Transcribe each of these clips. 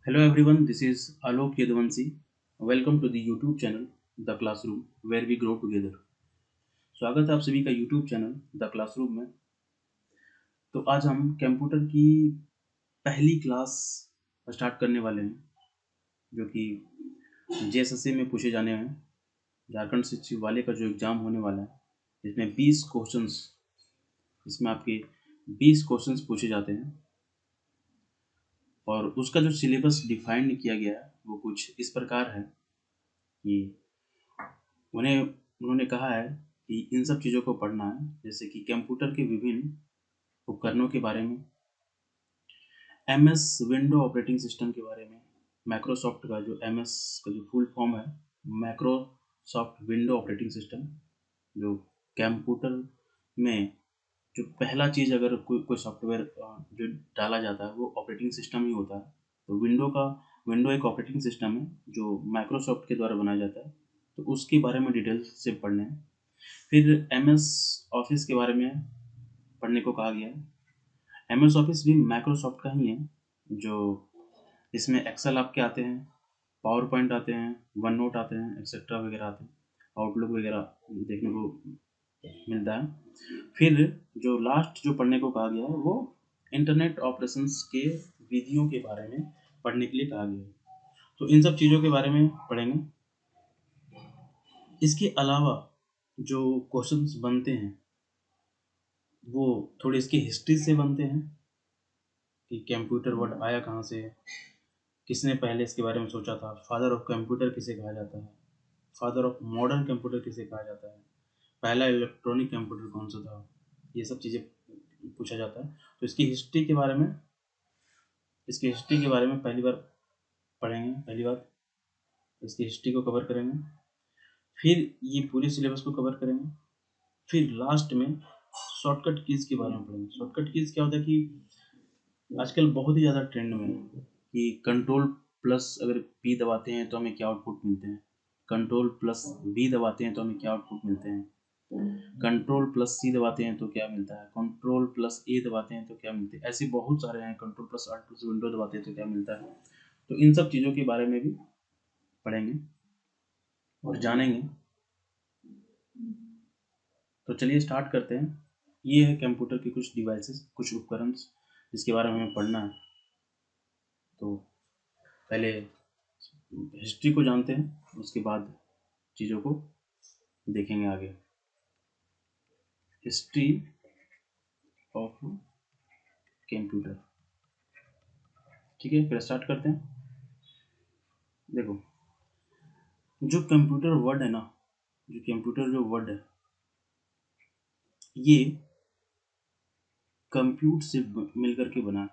Hello everyone, this is Alok Yadvanshi. Welcome to the YouTube channel The Classroom where we grow together. स्वागत है आप सभी का YouTube channel the classroom में। तो आज हम कंप्यूटर की पहली क्लास स्टार्ट करने वाले हैं जो कि जेएसएससी में पूछे जाने हैं। झारखंड सचिवालय का जो एग्ज़ाम होने वाला है इसमें 20 क्वेश्चंस इसमें आपके 20 क्वेश्चंस पूछे जाते हैं और उसका जो सिलेबस डिफाइंड किया गया है वो कुछ इस प्रकार है कि उन्होंने कहा है कि इन सब चीज़ों को पढ़ना है, जैसे कि कंप्यूटर के विभिन्न उपकरणों के बारे में, एमएस विंडो ऑपरेटिंग सिस्टम के बारे में, माइक्रोसॉफ्ट का जो एमएस का जो फुल फॉर्म है माइक्रोसॉफ्ट विंडो ऑपरेटिंग सिस्टम, जो कंप्यूटर में जो पहला चीज़ अगर कोई सॉफ्टवेयर जो डाला जाता है वो ऑपरेटिंग सिस्टम ही होता है। तो विंडो एक ऑपरेटिंग सिस्टम है जो माइक्रोसॉफ्ट के द्वारा बनाया जाता है, तो उसके बारे में डिटेल से पढ़ने हैं। फिर एमएस ऑफिस के बारे में पढ़ने को कहा गया है। एमएस ऑफिस भी माइक्रोसॉफ्ट का ही है, जो इसमें एक्सेल आपके आते हैं, पावर पॉइंट आते हैं, वन नोट आते हैं, एक्सेट्रा वगैरह आते हैं, आउटलुक वगैरह देखने को मिलता है। फिर जो लास्ट जो पढ़ने को कहा गया है वो इंटरनेट ऑपरेशंस के विधियों के बारे में पढ़ने के लिए कहा गया है। तो इन सब चीज़ों के बारे में पढ़ेंगे। इसके अलावा जो क्वेश्चंस बनते हैं वो थोड़ी इसकी हिस्ट्री से बनते हैं कि कंप्यूटर वर्ड आया कहाँ से, किसने पहले इसके बारे में सोचा था, फादर ऑफ कंप्यूटर किसे कहा जाता है, फादर ऑफ मॉडर्न कंप्यूटर किसे कहा जाता है, पहला इलेक्ट्रॉनिक कंप्यूटर कौन सा था, ये सब चीज़ें पूछा जाता है। तो इसकी हिस्ट्री के बारे में पहली बार पढ़ेंगे। पहली बात इसकी हिस्ट्री को कवर करेंगे, फिर ये पूरे सिलेबस को कवर करेंगे, फिर लास्ट में शॉर्टकट कीज़ के बारे में पढ़ेंगे। शॉर्टकट कीज़ क्या होता है कि आजकल बहुत ही ज़्यादा ट्रेंड में है कि कंट्रोल प्लस अगर पी दबाते हैं तो हमें क्या आउटपुट मिलते हैं, कंट्रोल प्लस बी दबाते हैं तो हमें क्या आउटपुट मिलते हैं, कंट्रोल प्लस सी दबाते हैं तो क्या मिलता है, कंट्रोल प्लस ए दबाते हैं तो क्या मिलते हैं, ऐसे बहुत सारे हैं, control plus alt plus window दबाते हैं तो क्या मिलता है। तो इन सब चीज़ों के बारे में भी पढ़ेंगे और जानेंगे। तो चलिए स्टार्ट करते हैं। ये है कंप्यूटर के कुछ डिवाइसेस, कुछ उपकरण जिसके बारे में हमें पढ़ना है। तो पहले हिस्ट्री को जानते हैं, उसके बाद चीज़ों को देखेंगे आगे। History of computer. ठीक है, फिर स्टार्ट करते हैं। देखो, जो कंप्यूटर वर्ड है ना, जो कंप्यूटर जो वर्ड है ये कंप्यूट से मिलकर के बना है।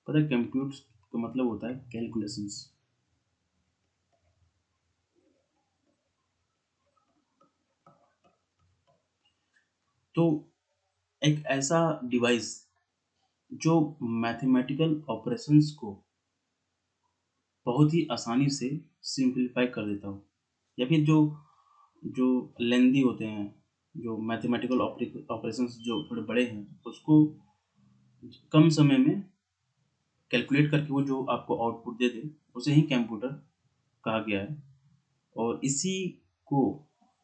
पता है कंप्यूट का मतलब होता है कैलकुलेशंस। तो एक ऐसा डिवाइस जो मैथमेटिकल ऑपरेशंस को बहुत ही आसानी से सिंप्लीफाई कर देता हो, या फिर जो जो लेंदी होते हैं, जो मैथमेटिकल ऑपरेशंस जो थोड़े बड़े हैं उसको कम समय में कैलकुलेट करके वो जो आपको आउटपुट दे दे उसे ही कंप्यूटर कहा गया है। और इसी को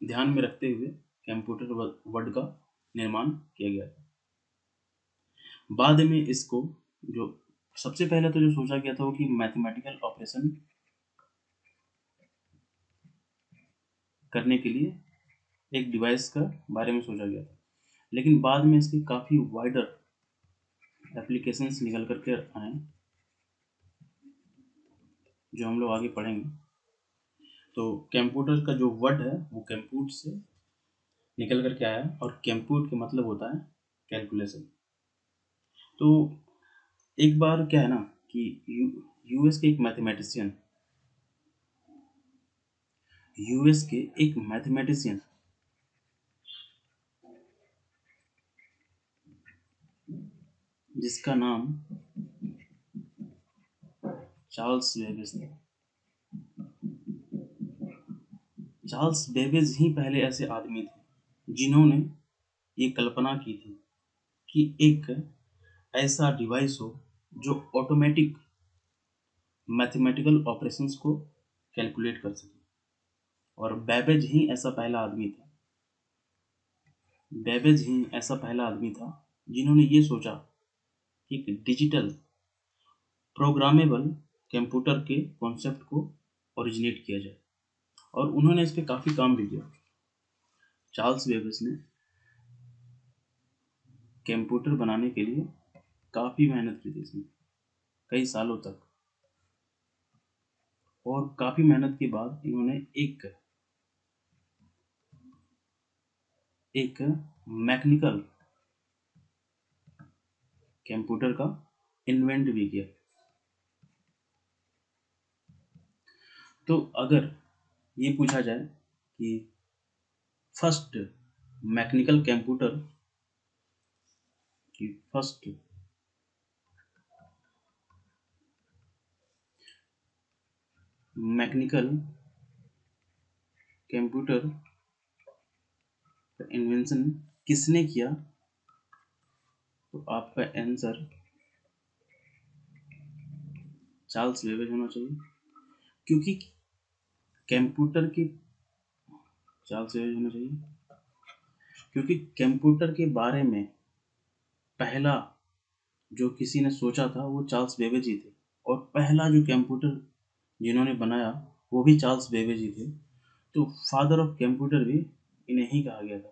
ध्यान में रखते हुए कंप्यूटर वर्ड का निर्माण किया गया था। बाद में इसको जो सबसे पहले तो जो सोचा गया था वो कि मैथमेटिकल ऑपरेशन करने के लिए एक डिवाइस का बारे में सोचा गया था, लेकिन बाद में इसके काफ़ी वाइडर एप्लीकेशंस निकल करके आए जो हम लोग आगे पढ़ेंगे। तो कंप्यूटर का जो वर्ड है वो कंप्यूट से निकल करके आया, और कंप्यूट का मतलब होता है कैलकुलेशन। तो एक बार क्या है ना कि यूएस के एक मैथमेटिशियन यूएस के एक मैथमेटिशियन जिसका नाम चार्ल्स बेबेज था। चार्ल्स बेबेज ही पहले ऐसे आदमी थे जिन्होंने ये कल्पना की थी कि एक ऐसा डिवाइस हो जो ऑटोमेटिक मैथमेटिकल ऑपरेशंस को कैलकुलेट कर सके। और बेबेज ही ऐसा पहला आदमी था, बेबेज ही ऐसा पहला आदमी था जिन्होंने ये सोचा कि एक डिजिटल प्रोग्रामेबल कंप्यूटर के कॉन्सेप्ट को ओरिजिनेट किया जाए, और उन्होंने इस पे काफ़ी काम भी किया। चार्ल्स बेबेज ने कंप्यूटर बनाने के लिए काफ़ी मेहनत की थी इसमें, कई सालों तक। और काफ़ी मेहनत के बाद इन्होंने एक मैकेनिकल कंप्यूटर का इन्वेंट भी किया। तो अगर ये पूछा जाए कि फर्स्ट मैकेनिकल कंप्यूटर की फर्स्ट मैकेनिकल कंप्यूटर का इन्वेंशन किसने किया, तो आपका आंसर चार्ल्स बेबेज होना चाहिए। क्योंकि कंप्यूटर की चार्ल्स बेबेज होना चाहिए क्योंकि कंप्यूटर के बारे में पहला जो किसी ने सोचा था वो चार्ल्स बेबेज ही थे, और पहला जो कंप्यूटर जिन्होंने बनाया वो भी चार्ल्स बेबेज ही थे। तो फादर ऑफ कंप्यूटर भी इन्हें ही कहा गया था।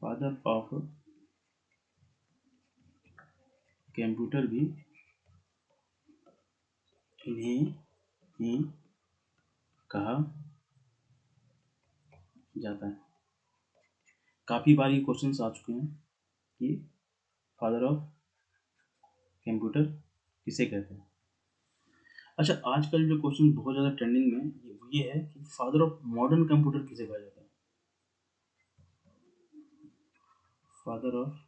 फादर ऑफ कंप्यूटर भी इन्हें ही कहा जाता है। काफ़ी बार ये क्वेश्चंस आ चुके हैं कि फादर ऑफ कंप्यूटर किसे कहते हैं। अच्छा, आजकल जो क्वेश्चन बहुत ज़्यादा ट्रेंडिंग में ये है कि फादर ऑफ मॉडर्न कंप्यूटर किसे कहा जाता है। फादर ऑफ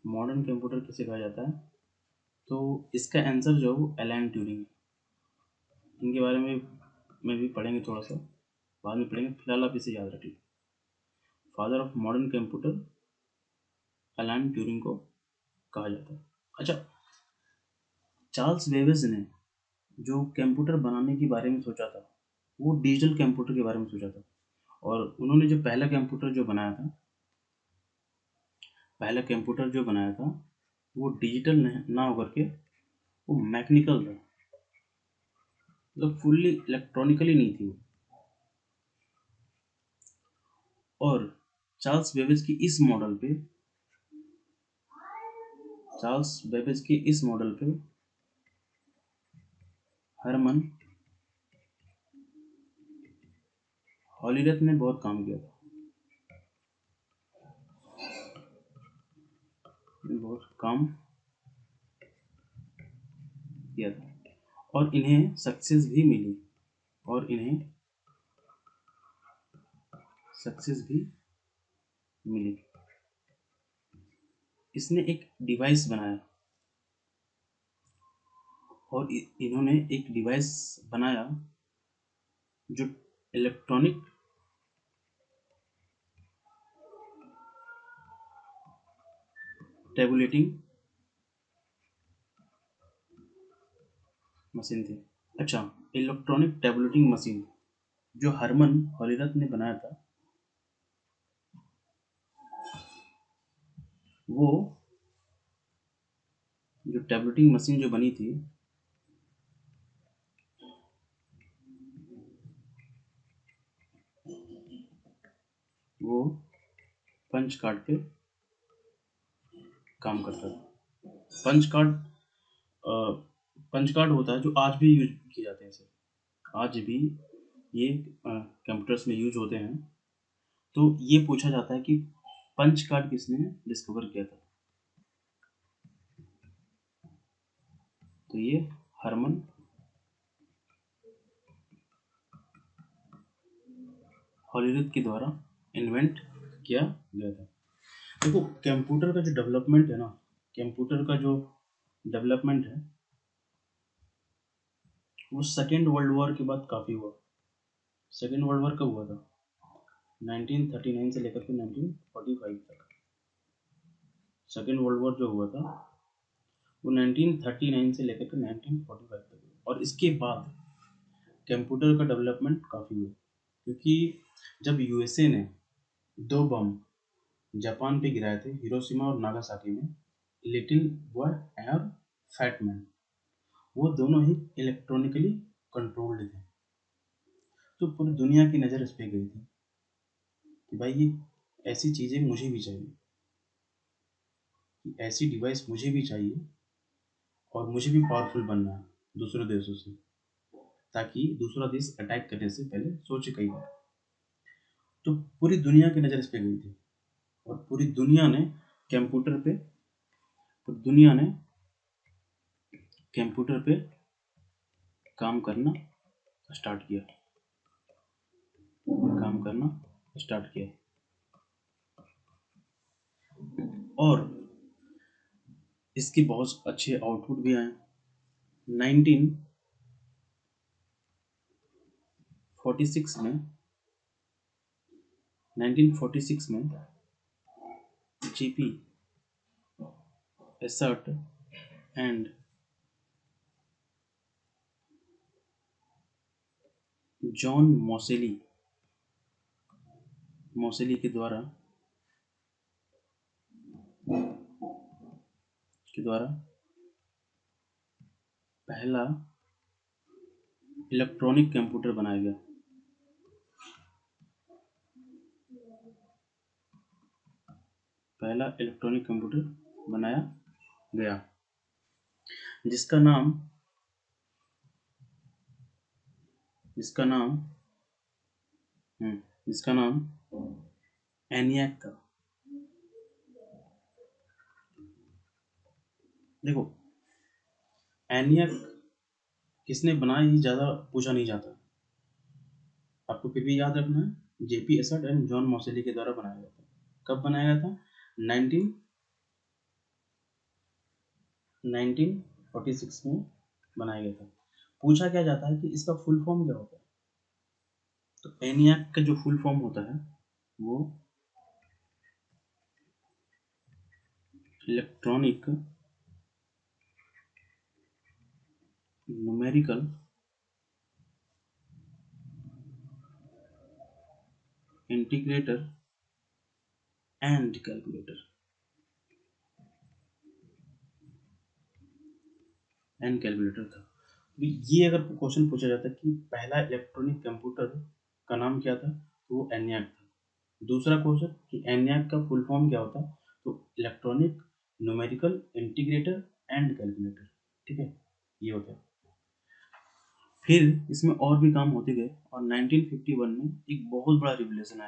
मॉडर्न कंप्यूटर किसे कहा जाता है, तो इसका आंसर जो है वो एलन ट्यूरिंग है। इनके बारे में भी पढ़ेंगे थोड़ा सा, बाद में पढ़ेंगे, फिलहाल आप इसे याद रखिए। Father of modern computer Alan Turing को कहा जाता है। अच्छा, चार्ल्स बेबेज ने जो कंप्यूटर बनाने के बारे में सोचा था वो डिजिटल कंप्यूटर के बारे में सोचा था। और उन्होंने जो पहला कंप्यूटर जो बनाया था, पहला कंप्यूटर जो बनाया था वो डिजिटल ना होकर के वो मैकेनिकल था, मतलब फुल्ली इलेक्ट्रॉनिकली नहीं थी वो। और चार्ल्स बेबेज की इस मॉडल पे चार्ल्स बेबेज के इस मॉडल पे हरमन हॉलीरथ ने बहुत काम किया था, बहुत काम किया था, और इन्हें सक्सेस भी मिली, और इन्हें सक्सेस भी मिली। इसने एक डिवाइस बनाया, और इन्होंने एक डिवाइस बनाया जो इलेक्ट्रॉनिक टेबुलेटिंग मशीन थी। अच्छा, इलेक्ट्रॉनिक टेबुलेटिंग मशीन जो हरमन हॉलीरथ ने बनाया था, वो जो टेबलेटिंग मशीन जो बनी थी वो पंच कार्ड पे काम करता था। पंच कार्ड पंच कार्ड होता है जो आज भी यूज किए जाते हैं सर, आज भी ये कंप्यूटर्स में यूज होते हैं। तो ये पूछा जाता है कि पंच कार्ड किसने डिस्कवर किया था, तो ये हरमन हॉलीरथ के द्वारा इन्वेंट किया गया था। देखो, कंप्यूटर का जो डेवलपमेंट है ना, कंप्यूटर का जो डेवलपमेंट है वो सेकेंड वर्ल्ड वॉर के बाद काफ़ी हुआ। सेकेंड वर्ल्ड वॉर कब हुआ था? 1939 से लेकर के 1945 तक। सेकेंड वर्ल्ड वॉर जो हुआ था वो 1939 से लेकर के 1945 तक हुआ। और इसके बाद कंप्यूटर का डेवलपमेंट काफ़ी हुआ, क्योंकि जब यूएसए ने दो बम जापान पे गिराए थे, हिरोशिमा और नागासाकी में, लिटिल बॉय और फैट मैन, वो दोनों ही इलेक्ट्रॉनिकली कंट्रोल्ड थे। तो पूरी दुनिया की नज़र इस पे गई थी कि भाई ये ऐसी चीज़ें मुझे भी चाहिए, कि ऐसी डिवाइस मुझे भी चाहिए, और मुझे भी पावरफुल बनना है दूसरे देशों से, ताकि दूसरा देश अटैक करने से पहले सोचे कई बार। तो पूरी दुनिया की नज़र इस पे गई थी, और पूरी दुनिया ने कंप्यूटर पे पूरी दुनिया ने कंप्यूटर पे काम करना स्टार्ट किया काम करना स्टार्ट किया। और इसके बहुत अच्छे आउटपुट भी आए। 1946 में 1946 में जीपी एसर्ट एंड जॉन मोसेली के द्वारा पहला इलेक्ट्रॉनिक कंप्यूटर बनाया गया। पहला इलेक्ट्रॉनिक कंप्यूटर बनाया गया, जिसका नाम जिसका नाम जिसका नाम एनियाक था। देखो, एनियाक किसने बनाया ये ज़्यादा पूछा नहीं जाता, आपको फिर भी याद रखना है, जेपी एसर्ट एंड जॉन मोसेली के द्वारा बनाया गया था। कब बनाया गया था? 19 1946 में बनाया गया था। पूछा क्या जाता है कि इसका फुल फॉर्म क्या होता है, तो एनियाक का जो फुल फॉर्म होता है वो electronic numerical integrator and calculator था। ये अगर क्वेश्चन पूछा जाता कि पहला इलेक्ट्रॉनिक कंप्यूटर का नाम क्या था, तो वो एनियाक था। दूसरा क्वेश्चन कि एनियाक का फुल फॉर्म क्या होता, तो electronic numerical integrator and calculator. ठीक है, ये होता है। फिर इसमें और भी काम होते गए, और 1951 में एक बहुत बड़ा रिवोल्यूशन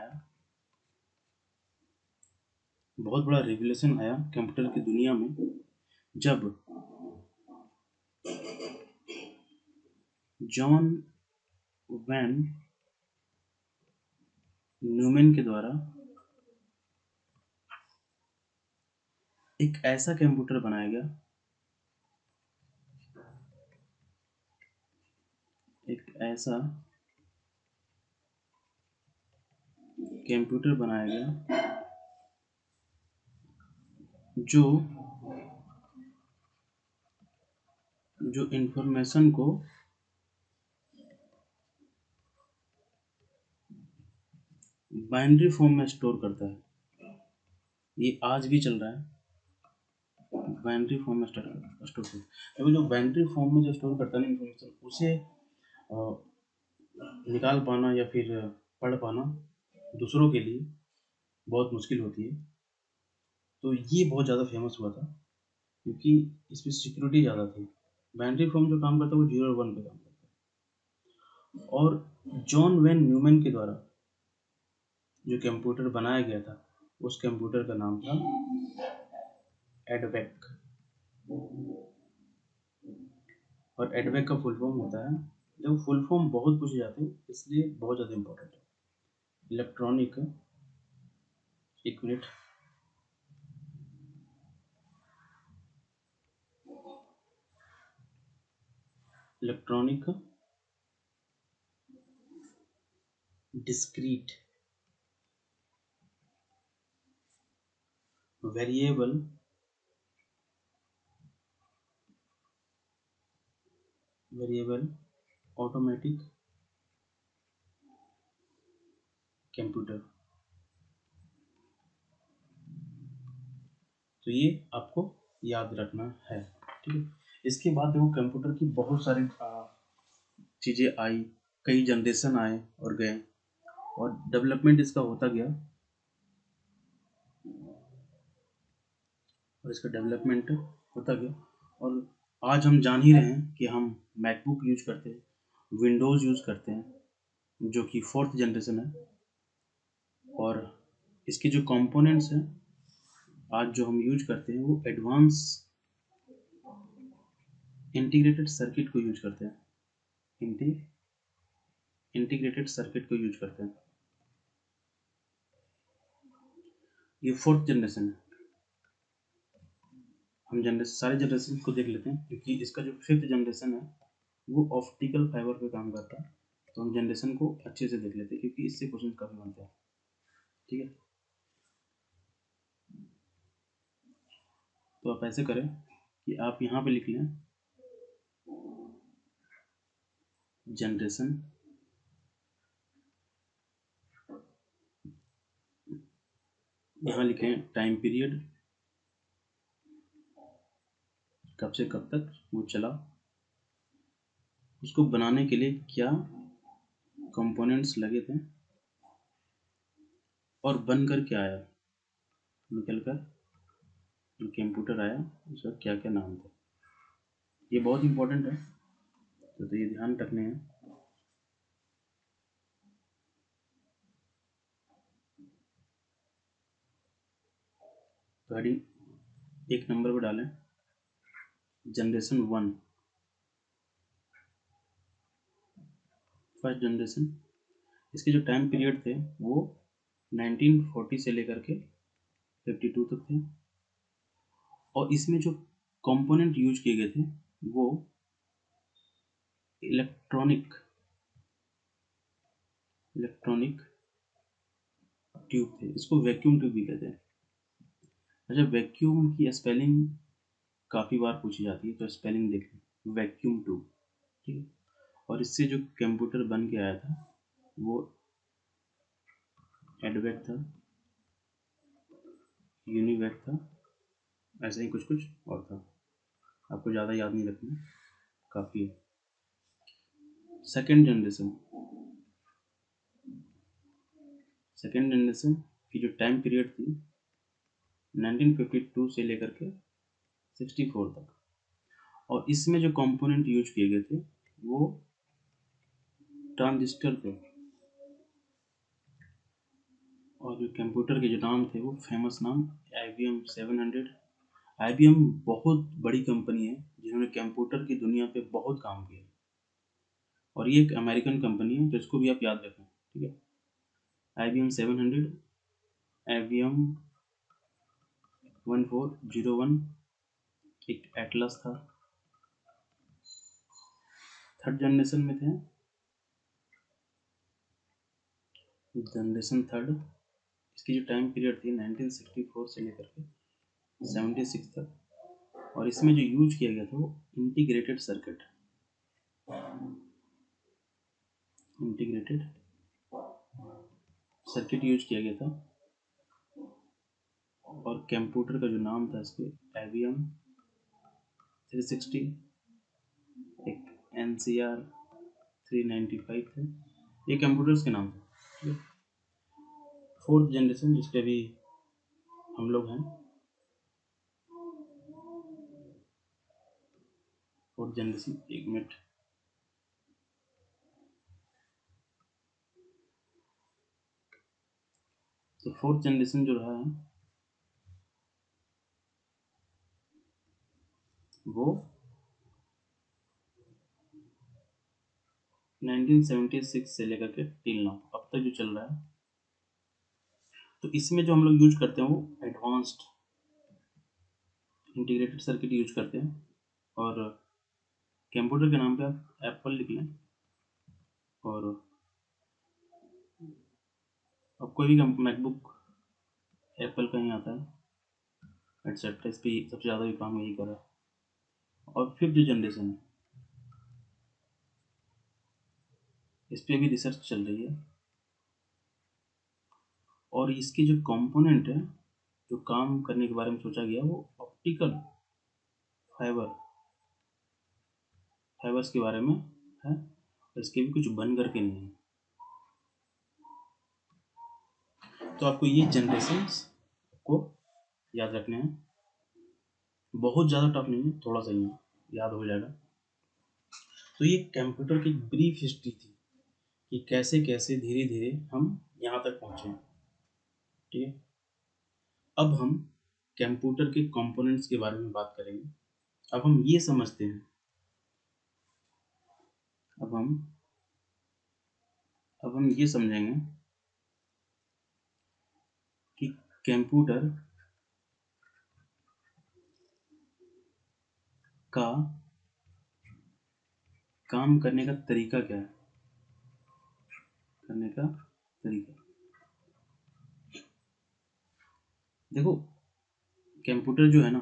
आया कंप्यूटर की दुनिया में, जब जॉन वैन न्यूमैन के द्वारा एक ऐसा कंप्यूटर बनाया गया एक ऐसा कंप्यूटर बनाया गया जो जो इंफॉर्मेशन को बाइनरी फॉर्म में स्टोर करता है। ये आज भी चल रहा है, बाइनरी फॉर्म में स्टोर करता है। अभी जो बाइनरी फॉर्म में जो स्टोर करता है ना इंफॉर्मेशन, उसे निकाल पाना या फिर पढ़ पाना दूसरों के लिए बहुत मुश्किल होती है। तो ये बहुत ज़्यादा फेमस हुआ था, क्योंकि इसमें सिक्योरिटी ज़्यादा थी। बाइनरी फॉर्म जो काम करता है वो 0 और 1 पे काम करता है। और जॉन वेन न्यूमैन के द्वारा जो कंप्यूटर बनाया गया था, उस कंप्यूटर का नाम था एडवेक। और एडवेक का फुल फॉर्म होता है, जब फुल फॉर्म बहुत पूछे जाते हैं इसलिए बहुत ज़्यादा इंपॉर्टेंट है। इलेक्ट्रॉनिक, एक minute, electronic discrete variable variable automatic computer. तो ये आपको याद रखना है, ठीक है। इसके बाद देखो कंप्यूटर की बहुत सारी चीज़ें आई, कई जनरेशन आए और गए, और डेवलपमेंट इसका होता गया, और इसका डेवलपमेंट होता गया। और आज हम जान ही रहे हैं कि हम मैकबुक यूज करते हैं, विंडोज़ यूज़ करते हैं जो कि 4th जनरेशन है, और इसके जो कंपोनेंट्स हैं आज जो हम यूज करते हैं वो एडवांस इंटीग्रेटेड सर्किट को यूज करते हैं, इंटीग्रेटेड सर्किट को यूज करते हैं। ये 4th जनरेशन है। हम जनरेशन सारे जनरेशन को देख लेते हैं, क्योंकि इसका जो 5th जनरेशन है वो ऑप्टिकल फाइबर पे काम करता है। तो हम जनरेशन को अच्छे से देख लेते हैं, क्योंकि इससे क्वेश्चन काफी बनते हैं, ठीक है। तो आप ऐसे करें कि आप यहाँ पे लिख लें जनरेशन, यहाँ लिखें टाइम पीरियड, कब से कब तक वो चला, उसको बनाने के लिए क्या कंपोनेंट्स लगे थे, और बनकर क्या आया, निकल कर जो कंप्यूटर आया उसका क्या क्या नाम था। ये बहुत इंपॉर्टेंट है, तो ये ध्यान रखने हैं। तो हेडिंग 1 नंबर पर डालें जनरेशन 1, फर्स्ट जनरेशन। इसके जो टाइम पीरियड थे वो 1940 से लेकर के 52 तक थे, और इसमें जो कंपोनेंट यूज किए गए थे वो इलेक्ट्रॉनिक ट्यूब थे, इसको वैक्यूम ट्यूब भी कहते हैं। अच्छा, वैक्यूम की स्पेलिंग काफ़ी बार पूछी जाती है, तो स्पेलिंग देख लें, वैक्यूम ट्यूब, ठीक है। और इससे जो कंप्यूटर बन के आया था वो एडवेक था, यूनिवेक था, ऐसे ही कुछ कुछ और था, आपको ज़्यादा याद नहीं रखना, काफ़ी है। सेकेंड जनरेशन की जो टाइम पीरियड थी 1952 से लेकर के 64 तक, और इसमें जो कंपोनेंट यूज किए गए थे वो ट्रांजिस्टर थे, और जो कंप्यूटर के जो नाम थे वो फेमस नाम IBM 700। IBM बहुत बड़ी कंपनी है जिन्होंने कंप्यूटर की दुनिया पे बहुत काम किया, और ये एक अमेरिकन कंपनी है, तो इसको भी आप याद रखें, ठीक है। IBM 700, IBM 1401, एक एटलस था, थर्ड जनरेशन में थे, जनरेशन थर्ड। इसकी जो टाइम पीरियड थी 1964 से लेकर के 76 तक, और इसमें जो यूज किया गया था वो इंटीग्रेटेड सर्किट यूज किया गया था, और कंप्यूटर का जो नाम था इसके IBM 360, एक NCR 395 थे, ये कंप्यूटर्स के नाम थे। 4th जनरेशन जिस पे भी हम लोग हैं, 4th जनरेशन, 1 मिनट। तो 4th जनरेशन जो रहा है वो 1976 से लेकर के टिल नाउ अब तक जो चल रहा है। तो इसमें जो हम लोग यूज करते हैं वो एडवांस्ड इंटीग्रेटेड सर्किट यूज करते हैं, और कंप्यूटर के नाम पे आप एप्पल लिख लें, और अब कोई भी मैकबुक एप्पल का ही आता है, एटसेट्रा, इस पर सबसे ज़्यादा भी काम यही करा। और फिफ्थ जो जनरेशन है इस पे भी रिसर्च चल रही है। और इसके जो कंपोनेंट है, जो काम करने के बारे में सोचा गया, वो ऑप्टिकल फाइबर्स के बारे में है। और इसके भी कुछ बन करके नहीं है। तो आपको ये जनरेशन को याद रखने हैं। बहुत ज़्यादा टफ नहीं है, थोड़ा सा ही है, याद हो जाएगा। तो ये कंप्यूटर की ब्रीफ हिस्ट्री थी कि कैसे कैसे धीरे धीरे हम यहाँ तक पहुँचे। ठीक है, अब हम कंप्यूटर के कंपोनेंट्स के बारे में बात करेंगे। अब हम ये समझते हैं, अब हम ये समझेंगे कि कंप्यूटर का काम करने का तरीका क्या है। करने का तरीका, देखो कंप्यूटर जो है ना,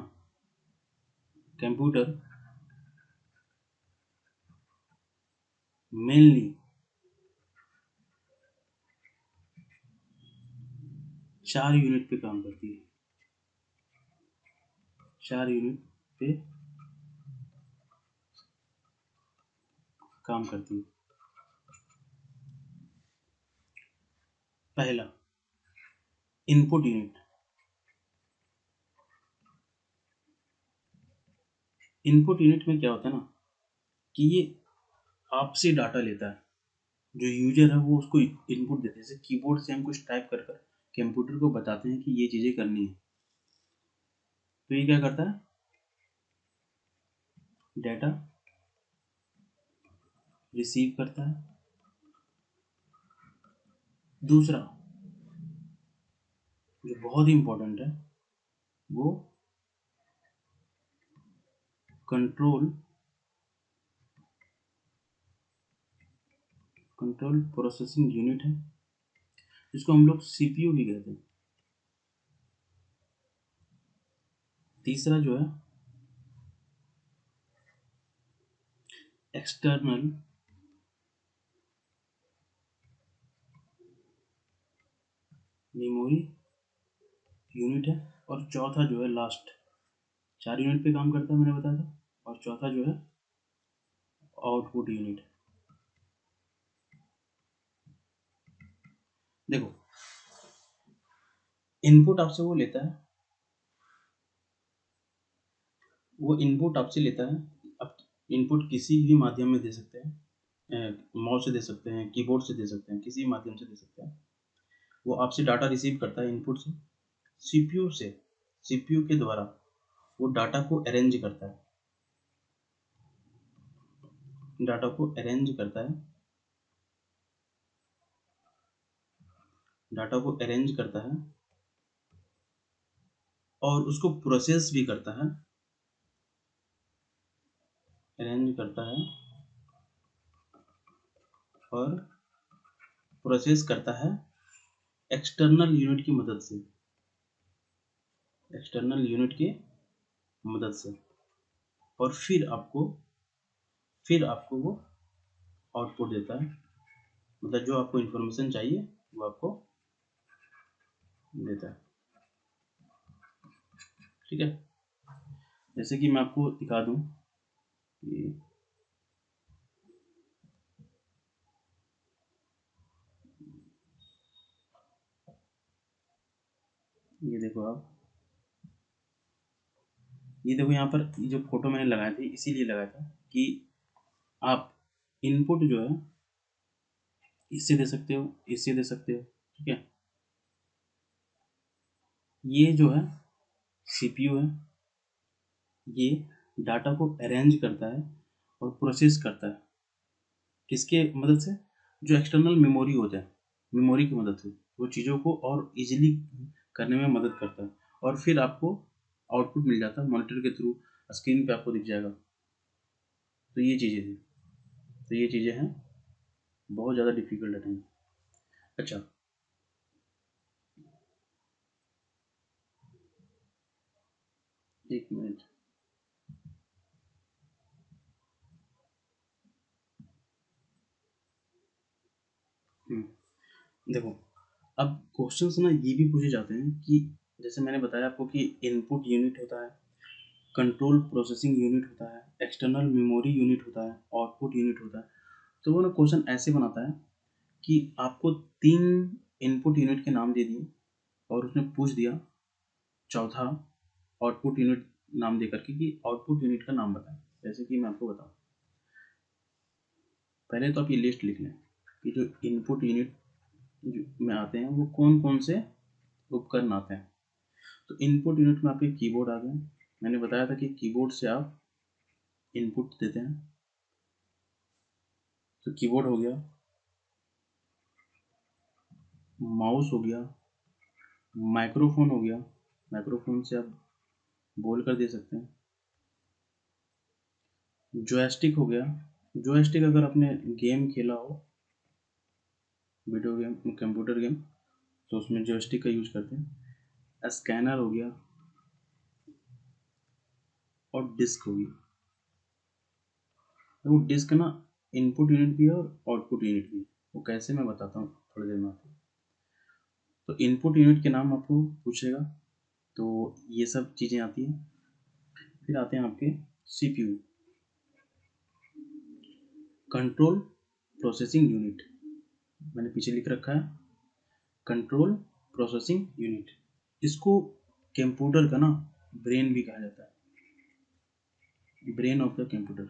कंप्यूटर मेनली 4 यूनिट पे काम करती है। 4 यूनिट पे काम करती है। पहला, इनपुट यूनिट। इनपुट यूनिट में क्या होता है ना, कि ये आपसे डाटा लेता है। जो यूजर है वो उसको इनपुट देते हैं। जैसे कीबोर्ड से हम कुछ टाइप कर कर कंप्यूटर को बताते हैं कि ये चीज़ें करनी है, तो ये क्या करता है, डाटा रिसीव करता है। दूसरा जो बहुत ही इंपॉर्टेंट है, वो कंट्रोल कंट्रोल प्रोसेसिंग यूनिट है, जिसको हम लोग सीपीयू भी कहते हैं। तीसरा जो है एक्सटर्नल मेमोरी यूनिट है। और चौथा जो है लास्ट, 4 यूनिट पे काम करता है मैंने बताया था। और चौथा जो है आउटपुट यूनिट। देखो इनपुट आपसे वो लेता है, वो इनपुट आपसे लेता है। आप इनपुट किसी भी माध्यम में दे सकते हैं, माउस से दे सकते हैं, कीबोर्ड से दे सकते हैं, किसी माध्यम से दे सकते हैं। वो आपसे डाटा रिसीव करता है इनपुट से, सीपीयू से, सीपीयू के द्वारा वो डाटा को अरेंज करता है, डाटा को अरेंज करता है, डाटा को अरेंज करता है और उसको प्रोसेस भी करता है, अरेंज करता है और प्रोसेस करता है एक्सटर्नल यूनिट की मदद से, एक्सटर्नल यूनिट की मदद से। और फिर आपको वो आउटपुट देता है। मतलब जो आपको इन्फॉर्मेशन चाहिए वो आपको देता है। ठीक है, जैसे कि मैं आपको दिखा दूं, ये देखो आप, ये देखो यहाँ पर ये जो फोटो मैंने लगाए थे इसीलिए लगाया था कि आप इनपुट जो है इससे दे सकते हो, इससे दे सकते हो। ठीक है, ये जो है सीपीयू है, ये डाटा को अरेंज करता है और प्रोसेस करता है। किसके मदद से, जो एक्सटर्नल मेमोरी होता है, मेमोरी की मदद से वो चीज़ों को और इजीली करने में मदद करता है। और फिर आपको आउटपुट मिल जाता है मॉनिटर के थ्रू, स्क्रीन पे आपको दिख जाएगा। तो ये चीज़ें थी, तो ये चीज़ें हैं, बहुत ज़्यादा डिफिकल्ट है। अच्छा, एक मिनट, देखो, अब क्वेश्चंस ना ये भी पूछे जाते हैं कि जैसे मैंने बताया आपको कि इनपुट यूनिट होता है, कंट्रोल प्रोसेसिंग यूनिट होता है, एक्सटर्नल मेमोरी यूनिट होता है, आउटपुट यूनिट होता है। तो वो ना क्वेश्चन ऐसे बनाता है कि आपको 3 इनपुट यूनिट के नाम दे दिए और उसने पूछ दिया चौथा आउटपुट यूनिट नाम दे करके कि आउटपुट यूनिट का नाम बताएं। जैसे कि मैं आपको बताऊं, पहले तो आप ये लिस्ट लिख लें कि जो इनपुट यूनिट में आते हैं वो कौन कौन से उपकरण आते हैं। तो इनपुट यूनिट में आपके कीबोर्ड आ गए। मैंने बताया था कि कीबोर्ड से आप इनपुट देते हैं, तो कीबोर्ड हो गया, माउस हो गया, माइक्रोफोन हो गया, माइक्रोफोन से आप बोल कर दे सकते हैं, जॉयस्टिक हो गया। जॉयस्टिक अगर आपने गेम खेला हो, वीडियो गेम, कंप्यूटर गेम, तो उसमें जॉयस्टिक का यूज करते हैं। स्कैनर हो गया और डिस्क हो गया। वो डिस्क ना इनपुट यूनिट भी है और आउटपुट यूनिट भी है। वो कैसे मैं बताता हूँ थोड़ी देर में आपको। तो इनपुट यूनिट के नाम आपको पूछेगा, तो ये सब चीज़ें आती हैं। फिर आते हैं आपके सीपीयू, कंट्रोल प्रोसेसिंग यूनिट। मैंने पीछे लिख रखा है कंट्रोल प्रोसेसिंग यूनिट। इसको कंप्यूटर का ना ब्रेन भी कहा जाता है, ब्रेन ऑफ द कंप्यूटर,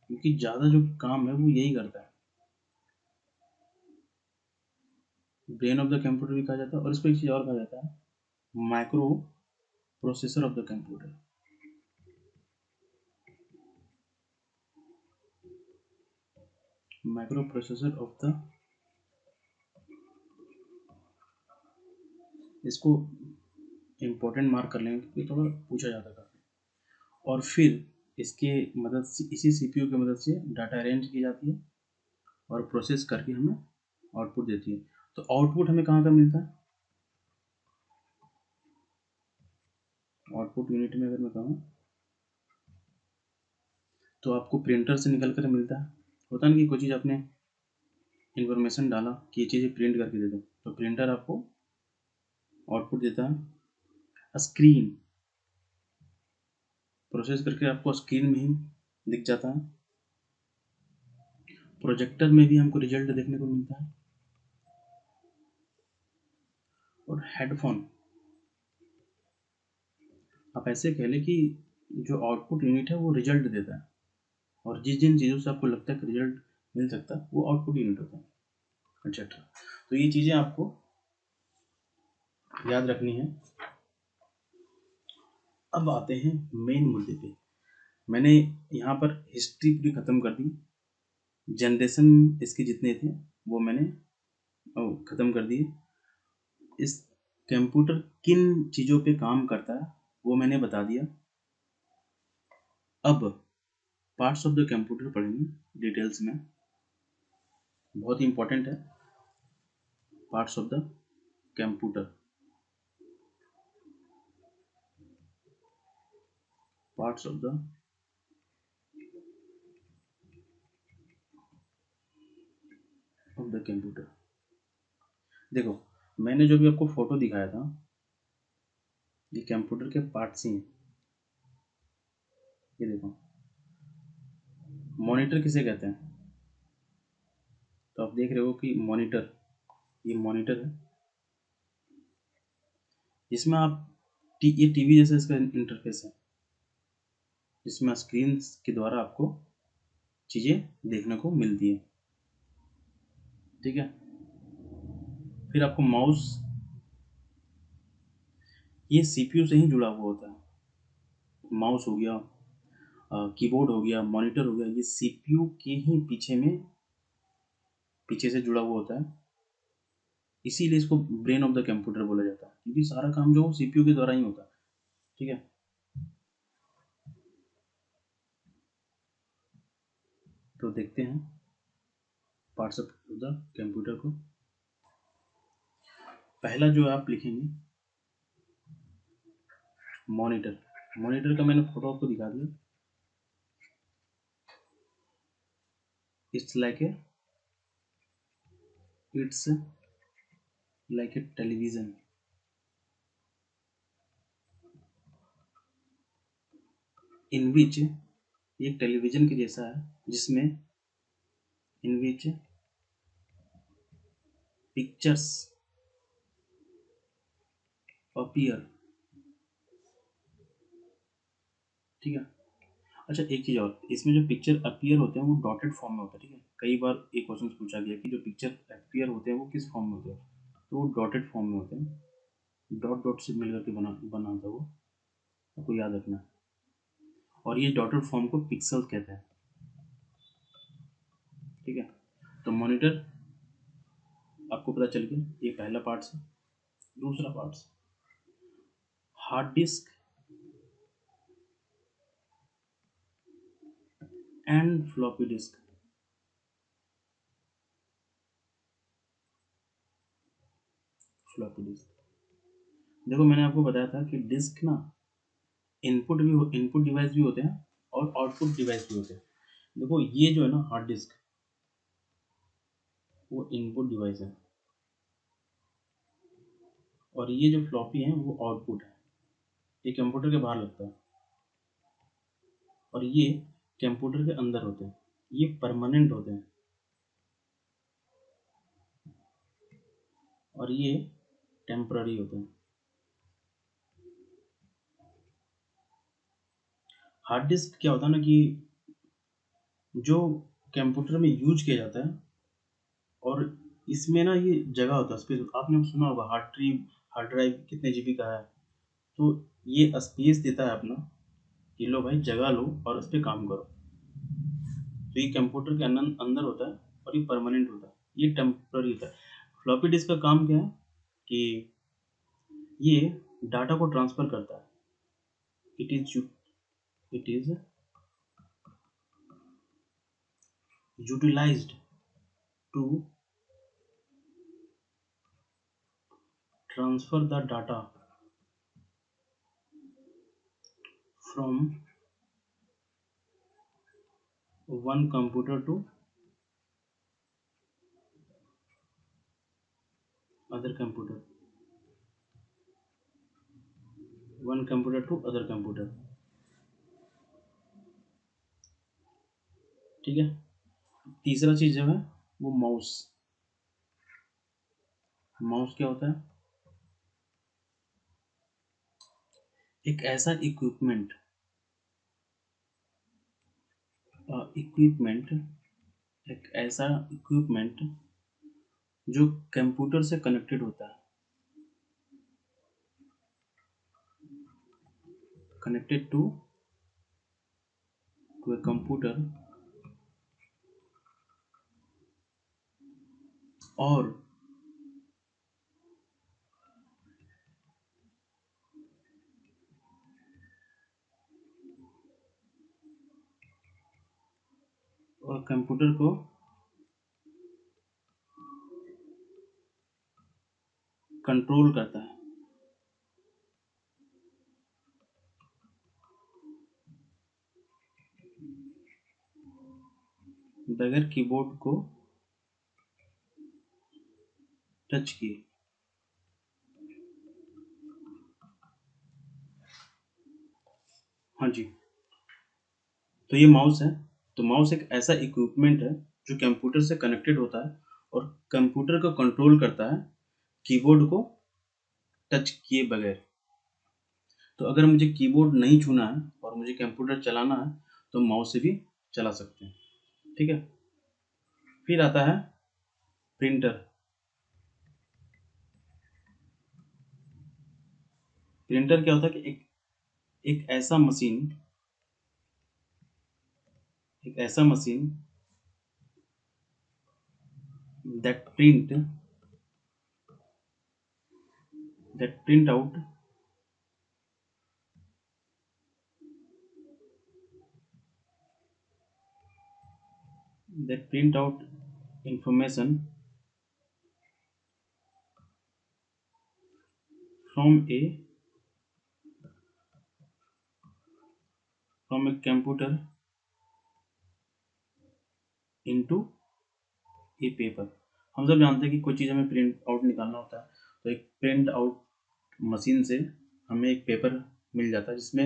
क्योंकि ज़्यादा जो काम है वो यही करता है। ब्रेन ऑफ द कंप्यूटर भी कहा जाता है और इसको एक चीज़ और कहा जाता है micro processor of the computer. Micro processor of the, इसको इम्पोर्टेंट मार्क कर लेंगे क्योंकि थोड़ा पूछा जाता है काफ़ी। और फिर इसके मदद से, इसी सीपीयू की मदद से डाटा अरेंज की जाती है और प्रोसेस करके हमें आउटपुट देती है। तो आउटपुट हमें कहाँ का मिलता है? आउटपुट यूनिट में अगर मैं कहूँ तो आपको प्रिंटर से निकल कर मिलता है। होता है ना कि कोई चीज़ आपने इन्फॉर्मेशन डाला कि ये चीज़ें प्रिंट करके दे दो, तो प्रिंटर आपको आउटपुट देता है। स्क्रीन प्रोसेस करके आपको स्क्रीन में ही दिख जाता है। प्रोजेक्टर में भी हमको रिजल्ट देखने को मिलता है। और हेडफोन, आप ऐसे कह लें कि जो आउटपुट यूनिट है वो रिजल्ट देता है, और जिन जिन चीज़ों से आपको लगता है कि रिजल्ट मिल सकता है वो आउटपुट यूनिट होता है, एक्सेट्रा। तो ये चीज़ें आपको याद रखनी है। अब आते हैं मेन मुद्दे पे। मैंने यहाँ पर हिस्ट्री पूरी ख़त्म कर दी, जनरेशन इसके जितने थे वो मैंने ख़त्म कर दिए। इस कंप्यूटर किन चीज़ों पे काम करता है वो मैंने बता दिया। अब पार्ट्स ऑफ द कंप्यूटर पढ़ेंगे डिटेल्स में, बहुत ही इंपॉर्टेंट है। Parts of the computer, parts of the computer. देखो, मैंने जो भी आपको फोटो दिखाया था ये कंप्यूटर के पार्ट्स ही हैं। ये देखो, मॉनिटर किसे कहते हैं? तो आप देख रहे हो कि मॉनिटर, ये मॉनिटर है जिसमें आप ये टीवी जैसा इसका इंटरफेस है, जिसमें स्क्रीन के द्वारा आपको चीज़ें देखने को मिलती है। ठीक है, फिर आपको माउस, ये सीपीयू से ही जुड़ा हुआ होता है। माउस हो गया, कीबोर्ड हो गया, मॉनिटर हो गया, ये सीपीयू के ही पीछे से जुड़ा हुआ होता है। इसीलिए इसको ब्रेन ऑफ द कंप्यूटर बोला जाता है, क्योंकि सारा काम जो सीपीयू के द्वारा ही होता है। ठीक है, तो देखते हैं पार्ट्स ऑफ द कंप्यूटर को। पहला जो आप लिखेंगे मॉनिटर। मॉनिटर का मैंने फोटो आपको दिखा दिया। It's like a, it's like a television, in which, ये टेलीविजन के जैसा है जिसमें in which pictures appear, ठीक है। अच्छा, एक चीज़ और, इसमें जो पिक्चर अपीयर होते हैं वो डॉटेड फॉर्म में होता है, ठीक है। कई बार एक क्वेश्चन पूछा गया कि जो पिक्चर अपीयर होते हैं वो किस फॉर्म में होते हैं, तो वो डॉटेड फॉर्म में होते हैं, डॉट डॉट से मिलकर के बना होता है वो, आपको याद रखना है। और ये डॉटेड फॉर्म को पिक्सल कहते हैं, ठीक है। तो मॉनिटर आपको पता चल गया, ये पहला पार्ट है। दूसरा part, hard disk and floppy disk. Floppy disk, देखो मैंने आपको बताया था कि डिस्क ना इनपुट डिवाइस भी होते हैं और आउटपुट डिवाइस भी होते हैं। देखो ये जो है ना हार्ड डिस्क, वो इनपुट डिवाइस है, और ये जो फ्लॉपी है वो आउटपुट है। ये कंप्यूटर के बाहर लगता है और ये कंप्यूटर के अंदर होते हैं। ये परमानेंट होते हैं और ये टेम्पररी होते हैं। हार्ड डिस्क क्या होता है ना कि जो कंप्यूटर में यूज किया जाता है, और इसमें ना ये जगह होता है, स्पेस। आपने सुना होगा हार्ड ड्राइव कितने जीबी का है, तो ये स्पेस देता है अपना कि लो भाई जगह लो और इस पर काम करो। तो ये कंप्यूटर के अंदर होता है और ये परमानेंट होता है, ये टेम्पररी होता है। फ्लॉपी डिस्क का काम क्या है कि ये डाटा को ट्रांसफर करता है। It is utilized to transfer the data from one computer to other computer, one computer to other computer, ठीक है। तीसरा चीज जो है वो माउस। माउस क्या होता है? एक ऐसा इक्विपमेंट एक ऐसा इक्विपमेंट जो कंप्यूटर से कनेक्टेड होता है, कनेक्टेड टू ए कंप्यूटर, और कंप्यूटर को कंट्रोल करता है। बगैर कीबोर्ड को टच किए। हाँ जी, तो ये माउस है। तो माउस एक ऐसा इक्विपमेंट है जो कंप्यूटर से कनेक्टेड होता है और कंप्यूटर को कंट्रोल करता है कीबोर्ड को टच किए बगैर। तो अगर मुझे कीबोर्ड नहीं छूना है और मुझे कंप्यूटर चलाना है तो माउस से भी चला सकते हैं, ठीक है। फिर आता है प्रिंटर। प्रिंटर क्या होता है कि एक ऐसा machine that print out information from a computer into A paper. हम सब जानते हैं कि कोई चीज़ हमें प्रिंट आउट निकालना होता है तो एक प्रिंट आउट मशीन से हमें एक पेपर मिल जाता है जिसमें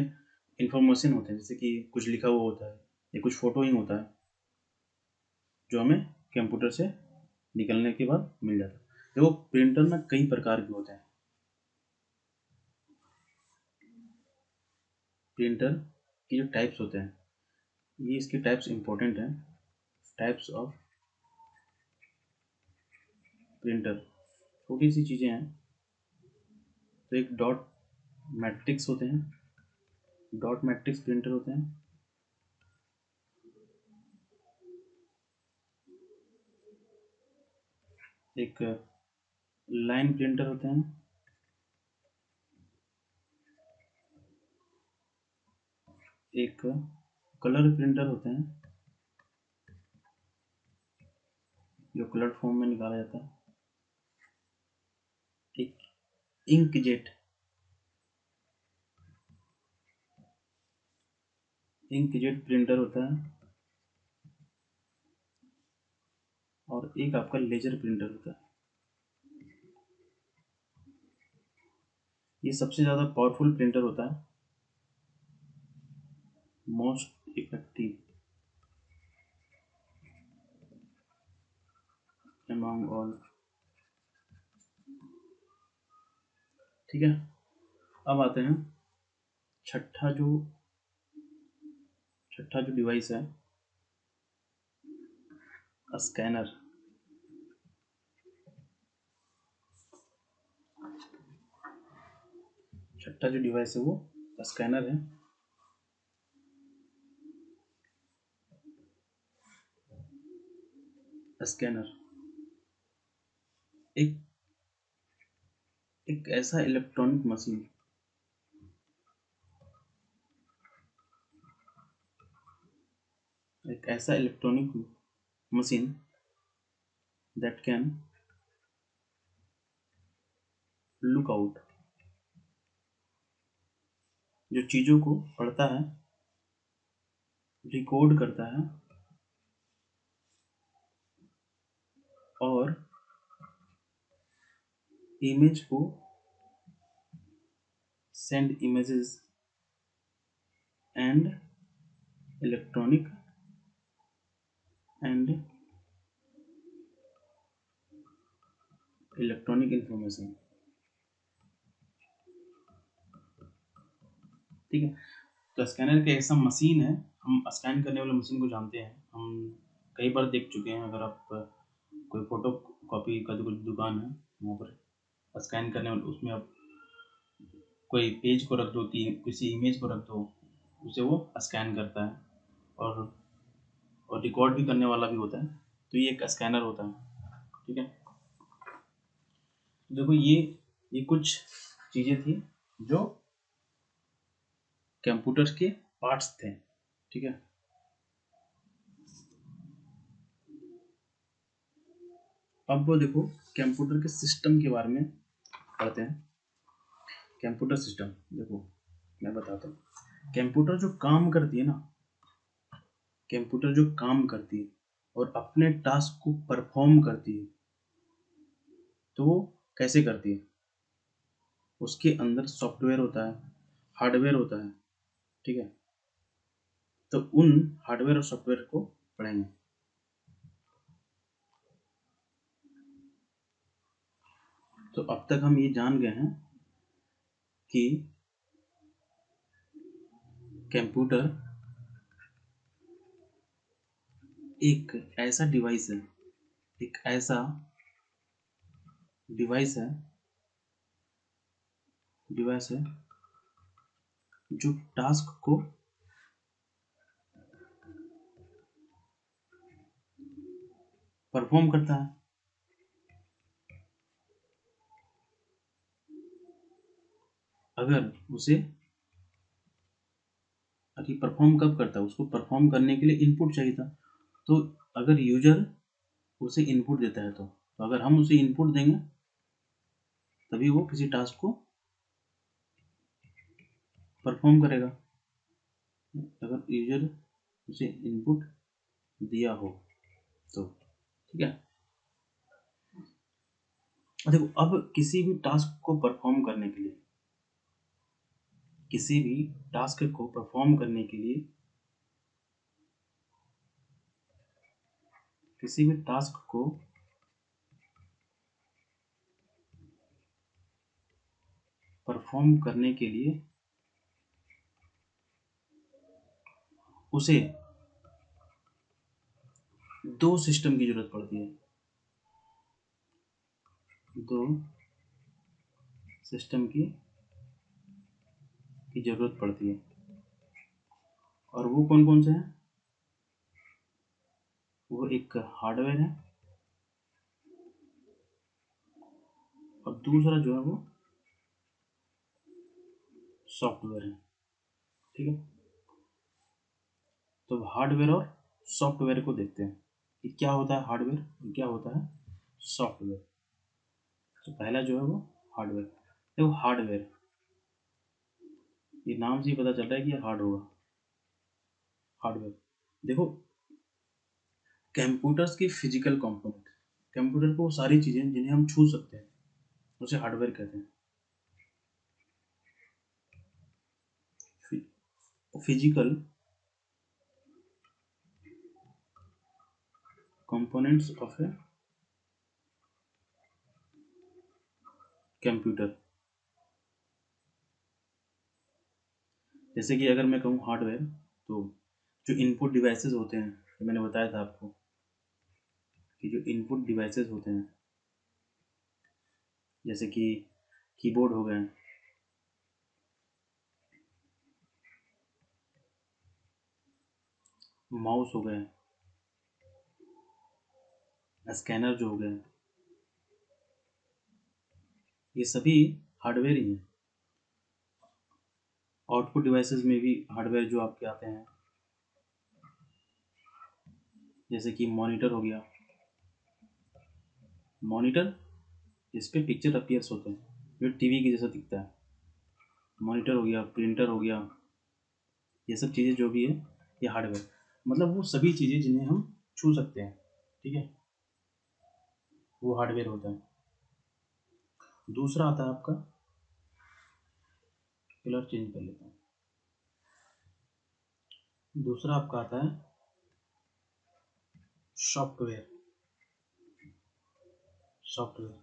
इंफॉर्मेशन होते हैं, जैसे कि कुछ लिखा हुआ होता है या कुछ फोटो ही होता है जो हमें कंप्यूटर से निकलने के बाद मिल जाता है। देखो प्रिंटर ना कई प्रकार के होते हैं। प्रिंटर की जो टाइप्स होते हैं, ये इसके टाइप्स इंपॉर्टेंट हैं। टाइप्स ऑफ प्रिंटर, छोटी सी चीज़ें हैं। तो एक डॉट मैट्रिक्स होते हैं, डॉट मैट्रिक्स प्रिंटर होते हैं। एक लाइन प्रिंटर होते हैं। एक कलर प्रिंटर होते हैं, जो कलर फॉर्म में निकाला जाता है। एक इंकजेट, इंकजेट प्रिंटर होता है। और एक आपका लेजर प्रिंटर होता है। ये सबसे ज़्यादा पावरफुल प्रिंटर होता है, मोस्ट इफेक्टिव among ऑल। ठीक है, अब आते हैं छठा जो डिवाइस है, स्कैनर। छठा जो डिवाइस है वो स्कैनर है। स्कैनर एक एक ऐसा इलेक्ट्रॉनिक मशीन, एक ऐसा electronic machine that can look out, जो चीज़ों को पढ़ता है, रिकॉर्ड करता है और इमेज को send images and electronic information. ठीक है, तो स्कैनर एक ऐसा मशीन है, हम स्कैन करने वाले मशीन को जानते हैं, हम कई बार देख चुके हैं। अगर आप कोई फोटो कॉपी का जो दुकान है वहाँ पर स्कैन करने वाले, उसमें आप कोई पेज को रख दो, किसी इमेज को रख दो, उसे वो स्कैन करता है और रिकॉर्ड भी करने वाला भी होता है। तो ये एक स्कैनर होता है। ठीक है, देखो ये कुछ चीज़ें थी जो कंप्यूटर के पार्ट्स थे। ठीक है, अब वो देखो कंप्यूटर के सिस्टम के बारे में पढ़ते हैं। कंप्यूटर सिस्टम देखो, मैं बताता हूँ। कंप्यूटर जो काम करती है ना, कंप्यूटर जो काम करती है और अपने टास्क को परफॉर्म करती है, तो वो कैसे करती है? उसके अंदर सॉफ्टवेयर होता है, हार्डवेयर होता है। ठीक है, तो उन हार्डवेयर और सॉफ्टवेयर को पढ़ेंगे। तो अब तक हम ये जान गए हैं कि कंप्यूटर एक ऐसा डिवाइस है, एक ऐसा डिवाइस है जो टास्क को परफॉर्म करता है। अगर उसे अभी परफॉर्म कब करता है? उसको परफॉर्म करने के लिए इनपुट चाहिए था। तो अगर यूजर उसे इनपुट देता है, तो अगर हम उसे इनपुट देंगे तभी वो किसी टास्क को परफॉर्म करेगा। अगर यूजर उसे इनपुट दिया हो तो। ठीक है, देखो, अब किसी भी टास्क को परफॉर्म करने के लिए, किसी भी टास्क को परफॉर्म करने के लिए, किसी भी टास्क को परफॉर्म करने के लिए उसे दो सिस्टम की जरूरत पड़ती है, दो सिस्टम की जरूरत पड़ती है। और वो कौन कौन से हैं? वो एक हार्डवेयर है और दूसरा जो है वो सॉफ्टवेयर है। ठीक है, तो हार्डवेयर और सॉफ्टवेयर को देखते हैं कि क्या होता है हार्डवेयर और क्या होता है सॉफ्टवेयर। तो पहला जो है वो हार्डवेयर। देखो, हार्डवेयर, ये नाम से ही पता चल रहा है कि ये हार्ड होगा। हार्डवेयर, देखो, कंप्यूटर्स की फिजिकल कंपोनेंट, कंप्यूटर को वो सारी चीज़ें जिन्हें हम छू सकते हैं उसे हार्डवेयर कहते हैं। Physical components of a computer. जैसे कि अगर मैं कहूँ हार्डवेयर, तो जो इनपुट डिवाइसेस होते हैं, तो मैंने बताया था आपको कि जो इनपुट डिवाइसेस होते हैं, जैसे कि कीबोर्ड हो गए, माउस हो गए, स्कैनर जो हो गए, ये सभी हार्डवेयर ही हैं। आउटपुट डिवाइसेस में भी हार्डवेयर जो आपके आते हैं, जैसे कि मॉनिटर हो गया, मॉनिटर जिस पे पिक्चर अपीयर्स होते हैं, जो टीवी के जैसा दिखता है, मॉनिटर हो गया, प्रिंटर हो गया, ये सब चीज़ें जो भी है ये हार्डवेयर, मतलब वो सभी चीज़ें जिन्हें हम छू सकते हैं। ठीक है, वो हार्डवेयर होता है। दूसरा आता है आपका, कलर चेंज कर लेता हूँ, दूसरा आपका आता है सॉफ्टवेयर। सॉफ्टवेयर,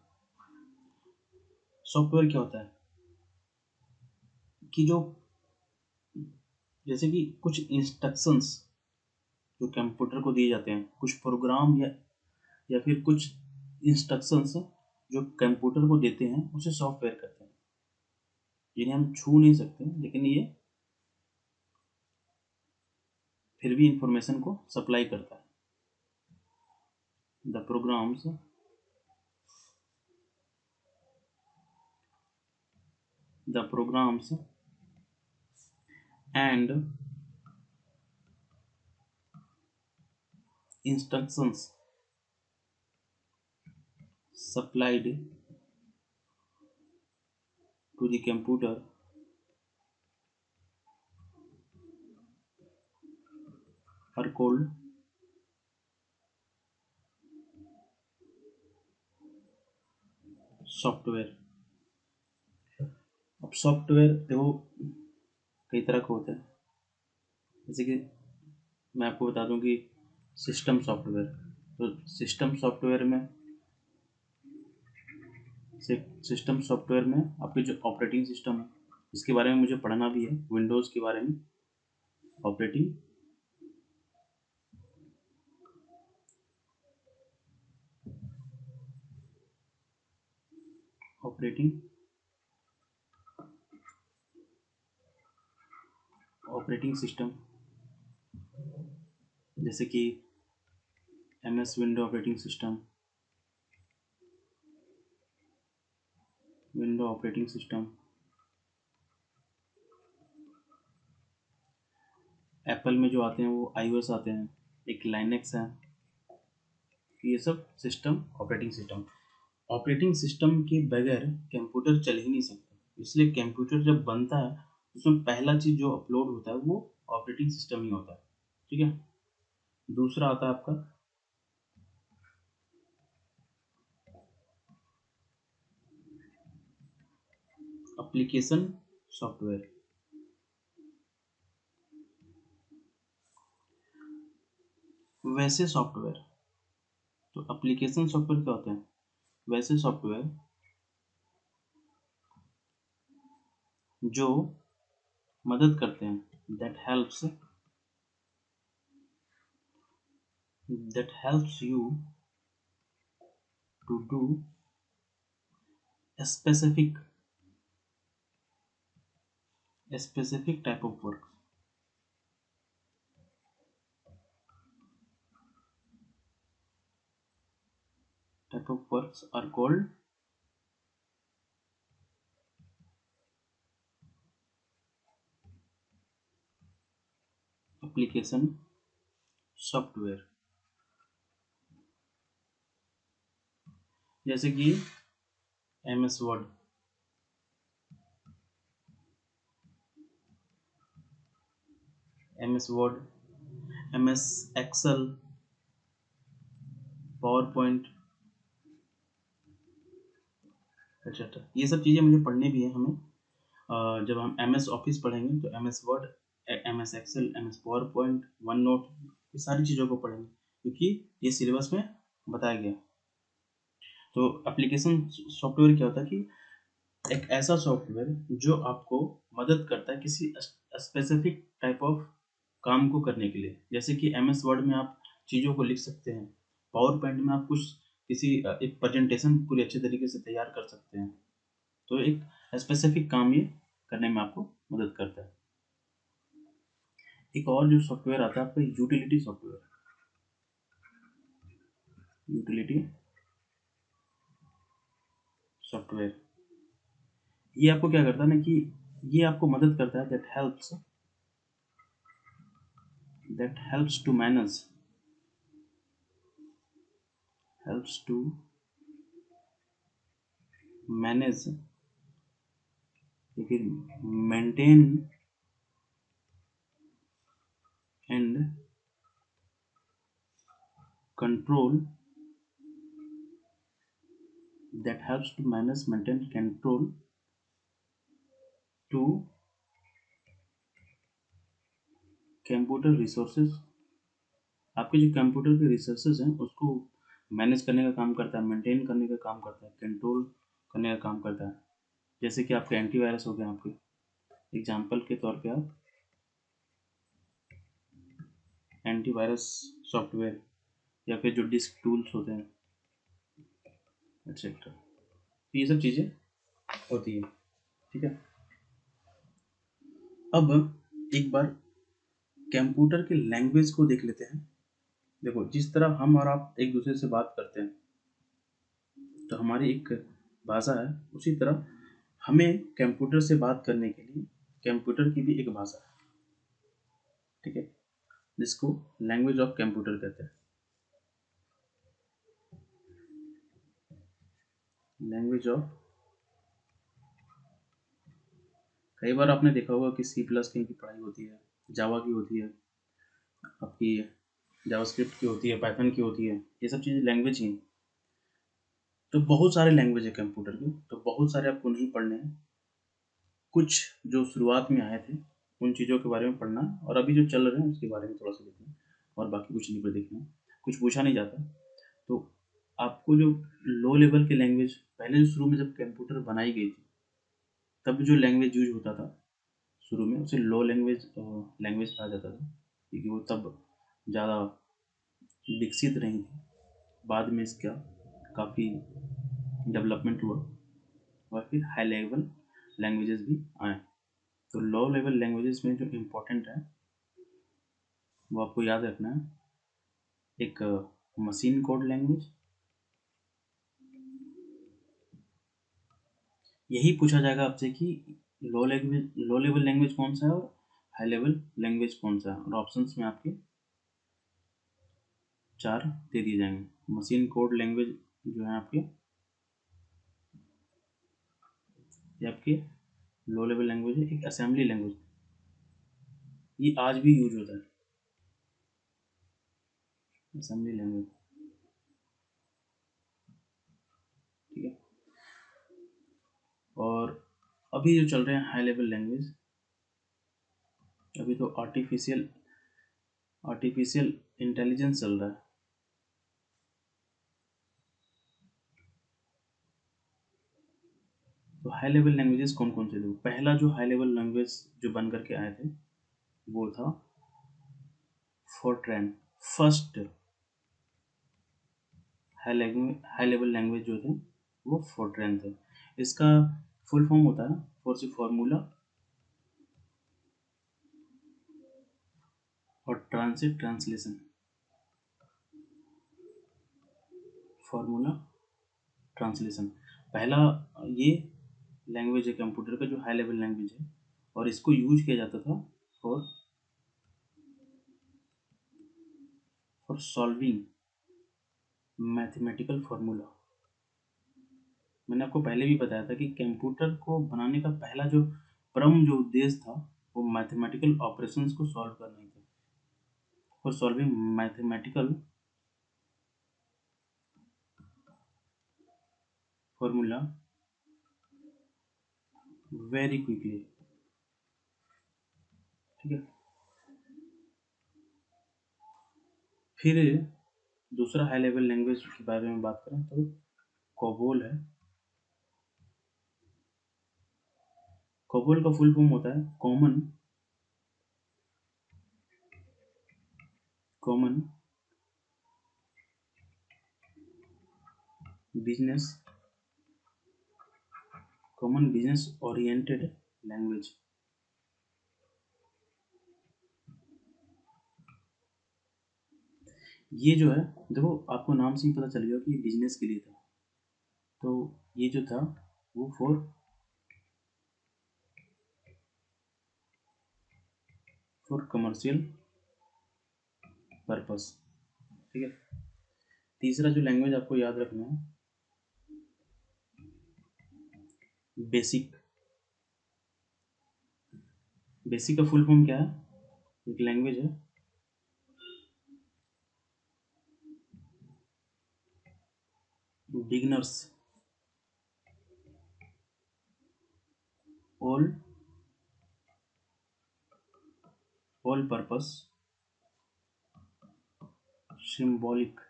सॉफ्टवेयर क्या होता है कि जो, जैसे कि कुछ इंस्ट्रक्शंस जो कंप्यूटर को दिए जाते हैं, कुछ प्रोग्राम या फिर कुछ इंस्ट्रक्शंस जो कंप्यूटर को देते हैं, उसे सॉफ्टवेयर कहते हैं, जिन्हें हम छू नहीं सकते, लेकिन ये फिर भी इंफॉर्मेशन को सप्लाई करता है। The programs the programs and instructions supplied to the computer are called software. अब सॉफ्टवेयर देखो कई तरह का होता है, जैसे कि मैं आपको बता दूं कि सिस्टम सॉफ्टवेयर, तो सिस्टम सॉफ्टवेयर में आपके जो ऑपरेटिंग सिस्टम है, इसके बारे में मुझे पढ़ना भी है, विंडोज़ के बारे में, ऑपरेटिंग ऑपरेटिंग ऑपरेटिंग सिस्टम, जैसे कि MS window operating system, window operating system, Apple में जो आते हैं वो iOS आते हैं, एक लाइनेक्स है, ये सब सिस्टम ऑपरेटिंग सिस्टम के बगैर कंप्यूटर चल ही नहीं सकता। इसलिए कंप्यूटर जब बनता है, उसमें पहला चीज़ जो अपलोड होता है वो ऑपरेटिंग सिस्टम ही होता है। ठीक है, दूसरा आता है आपका एप्लीकेशन सॉफ्टवेयर। वैसे सॉफ्टवेयर, तो एप्लीकेशन सॉफ्टवेयर क्या होते हैं? वैसे सॉफ्टवेयर जो मदद करते हैं, that helps you to do a specific type of work. Type of works are called application software. जैसे कि M S Word, M S Excel, PowerPoint, etcetera. ये सब चीज़ें मुझे पढ़नी भी है हमें। जब हम एम एस ऑफिस पढ़ेंगे तो M S Word, M S Excel, M S PowerPoint, OneNote, ये सारी चीज़ों को पढ़ेंगे क्योंकि ये सिलेबस में बताया गया। तो एप्लीकेशन सॉफ्टवेयर क्या होता है कि एक ऐसा सॉफ्टवेयर जो आपको मदद करता है किसी स्पेसिफिक टाइप ऑफ काम को करने के लिए। जैसे कि एम एस वर्ड में आप चीज़ों को लिख सकते हैं, पावर पॉइंट में आप कुछ किसी एक प्रेजेंटेशन पूरी अच्छे तरीके से तैयार कर सकते हैं। तो एक स्पेसिफिक काम ये करने में आपको मदद करता है। एक और जो सॉफ्टवेयर आता है आपका यूटिलिटी सॉफ्टवेयर। यूटिलिटी सॉफ्टवेयर ये आपको क्या करता है ना कि ये आपको मदद करता है, that helps to manage या फिर maintain and control, that helps to manage, maintain, control to computer resources. आपके जो कंप्यूटर के रिसोर्सेज हैं उसको मैनेज करने का काम करता है, मेंटेन करने का काम करता है, कंट्रोल करने का काम करता है। जैसे कि आपके एंटीवायरस हो गए, आपके एग्जांपल के तौर पे आप एंटीवायरस सॉफ्टवेयर या फिर जो डिस्क टूल्स होते हैं एक्सेट्रा, तो ये सब चीज़ें होती है। ठीक है, अब एक बार कंप्यूटर के लैंग्वेज को देख लेते हैं। देखो, जिस तरह हम और आप एक दूसरे से बात करते हैं तो हमारी एक भाषा है, उसी तरह हमें कंप्यूटर से बात करने के लिए कंप्यूटर की भी एक भाषा है। ठीक है, जिसको लैंग्वेज ऑफ कंप्यूटर कहते हैं। लैंग्वेज ऑफ, कई बार आपने देखा होगा कि सी प्लस की पढ़ाई होती है, जावा की होती है, आपकी जावास्क्रिप्ट की होती है, पाइथन की होती है, ये सब चीज़ें लैंग्वेज ही हैं। तो बहुत सारे लैंग्वेज है कंप्यूटर के, तो बहुत सारे आपको नहीं पढ़ने हैं। कुछ जो शुरुआत में आए थे उन चीज़ों के बारे में पढ़ना है, और अभी जो चल रहे हैं उसके बारे में थोड़ा सा देखना है, और बाकी कुछ नहीं पर देखना है। कुछ पूछा नहीं जाता। तो आपको जो लो लेवल के लैंग्वेज, पहले जो शुरू में जब कंप्यूटर बनाई गई थी तब जो लैंग्वेज यूज होता था शुरू में, उसे लो लैंग्वेज कहा जाता था, क्योंकि वो तब ज़्यादा विकसित नहीं थी। बाद में इसका काफ़ी डेवलपमेंट हुआ और फिर हाई लेवल लैंग्वेजेस भी आए। तो लो लेवल लैंग्वेजेस में जो इम्पोर्टेंट है वो आपको याद रखना है। एक मशीन कोड लैंग्वेज, यही पूछा जाएगा आपसे कि लो लेवल लैंग्वेज कौन सा है और हाई लेवल लैंग्वेज कौन सा है, और ऑप्शंस में आपके 4 दे दिए जाएंगे। मशीन कोड लैंग्वेज जो है आपके, ये आपके लो लेवल लैंग्वेज है। एक असेंबली लैंग्वेज, ये आज भी यूज होता है, असेंबली लैंग्वेज। ठीक है, और अभी जो चल रहे हैं हाई लेवल लैंग्वेज, अभी तो आर्टिफिशियल इंटेलिजेंस चल रहा है। तो हाई लेवल लैंग्वेजेस कौन कौन से थे? पहला जो हाई लेवल लैंग्वेज जो बन करके आए थे वो था Fortran. First high level language जो थे वो फोर्ट्रैन थे। इसका फुल फॉर्म होता है फॉर्मूला और ट्रांसिट ट्रांसलेशन। फॉर्मूला ट्रांसलेशन पहला ये लैंग्वेज है कंप्यूटर का जो हाई लेवल लैंग्वेज है, और इसको यूज किया जाता था फॉर सॉल्विंग मैथमेटिकल फार्मूला। मैंने आपको पहले भी बताया था कि कंप्यूटर को बनाने का पहला जो जो उद्देश्य था वो मैथमेटिकल ऑपरेशंस को सॉल्व करना ही था। For solving mathematical formula very quickly. ठीक है, फिर दूसरा हाई लेवल लैंग्वेज के बारे में बात करें तो कोबोल है। कोबोल का फुल फॉर्म होता है कॉमन बिजनेस ओरिएंटेड लैंग्वेज। ये जो है, देखो आपको नाम से ही पता चल गया कि ये बिजनेस के लिए था। तो ये जो था वो फॉर कमर्शियल पर्पस। ठीक है, तीसरा जो लैंग्वेज आपको याद रखना है बेसिक। बेसिक का फुल फॉर्म क्या है? एक लैंग्वेज है beginners all purpose symbolic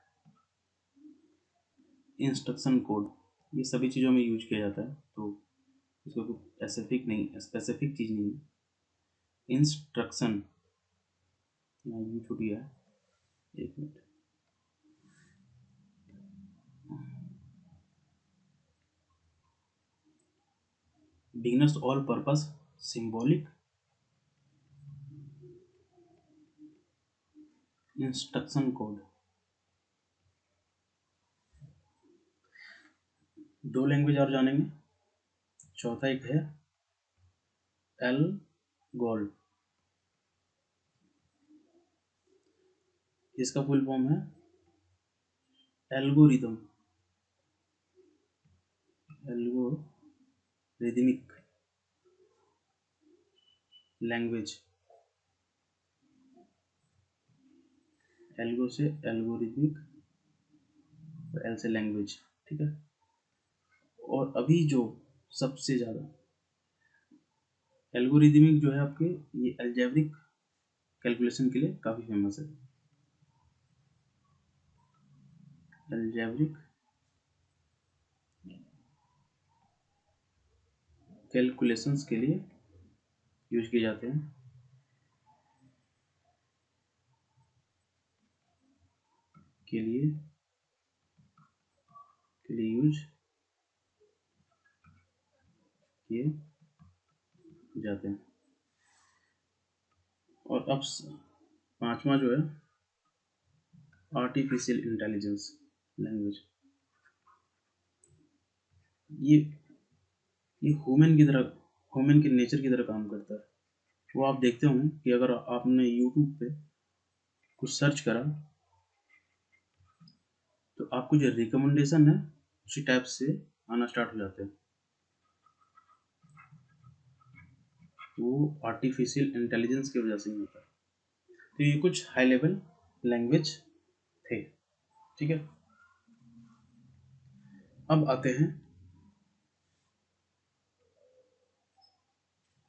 instruction code. ये सभी चीज़ों में यूज किया जाता है, तो इसको कोई स्पेसिफिक चीज़ नहीं है। इंस्ट्रक्शन यहाँ यू छूट गया है, एक minute. Beginners all purpose symbolic instruction code. दो लैंग्वेज और जानेंगे। चौथा एक है एल गोल्ड। इसका फुल फॉर्म है एल्गोरिदम एल्गोरिदमिक लैंग्वेज। एल्गो से एल्गोरिदमिक और एल से लैंग्वेज। ठीक है, और अभी जो सबसे ज़्यादा एल्गोरिदमिक जो है आपके, ये अलजेब्रिक कैलकुलेशन के लिए काफ़ी फेमस है। अलजेब्रिक कैलकुलेशंस के लिए यूज किए जाते हैं। के लिए यूज किए जाते हैं। और अब पांचवा जो है आर्टिफिशियल इंटेलिजेंस लैंग्वेज। ये ह्यूमन के नेचर की तरह काम करता है। वो आप देखते होंगे कि अगर आपने यूट्यूब पे कुछ सर्च करा तो आपको जो रिकमेंडेशन है उसी टाइप से आना स्टार्ट हो जाते हैं। वो आर्टिफिशियल इंटेलिजेंस की वजह से ही होता है। तो ये कुछ हाई लेवल लैंग्वेज थे। ठीक है, अब आते हैं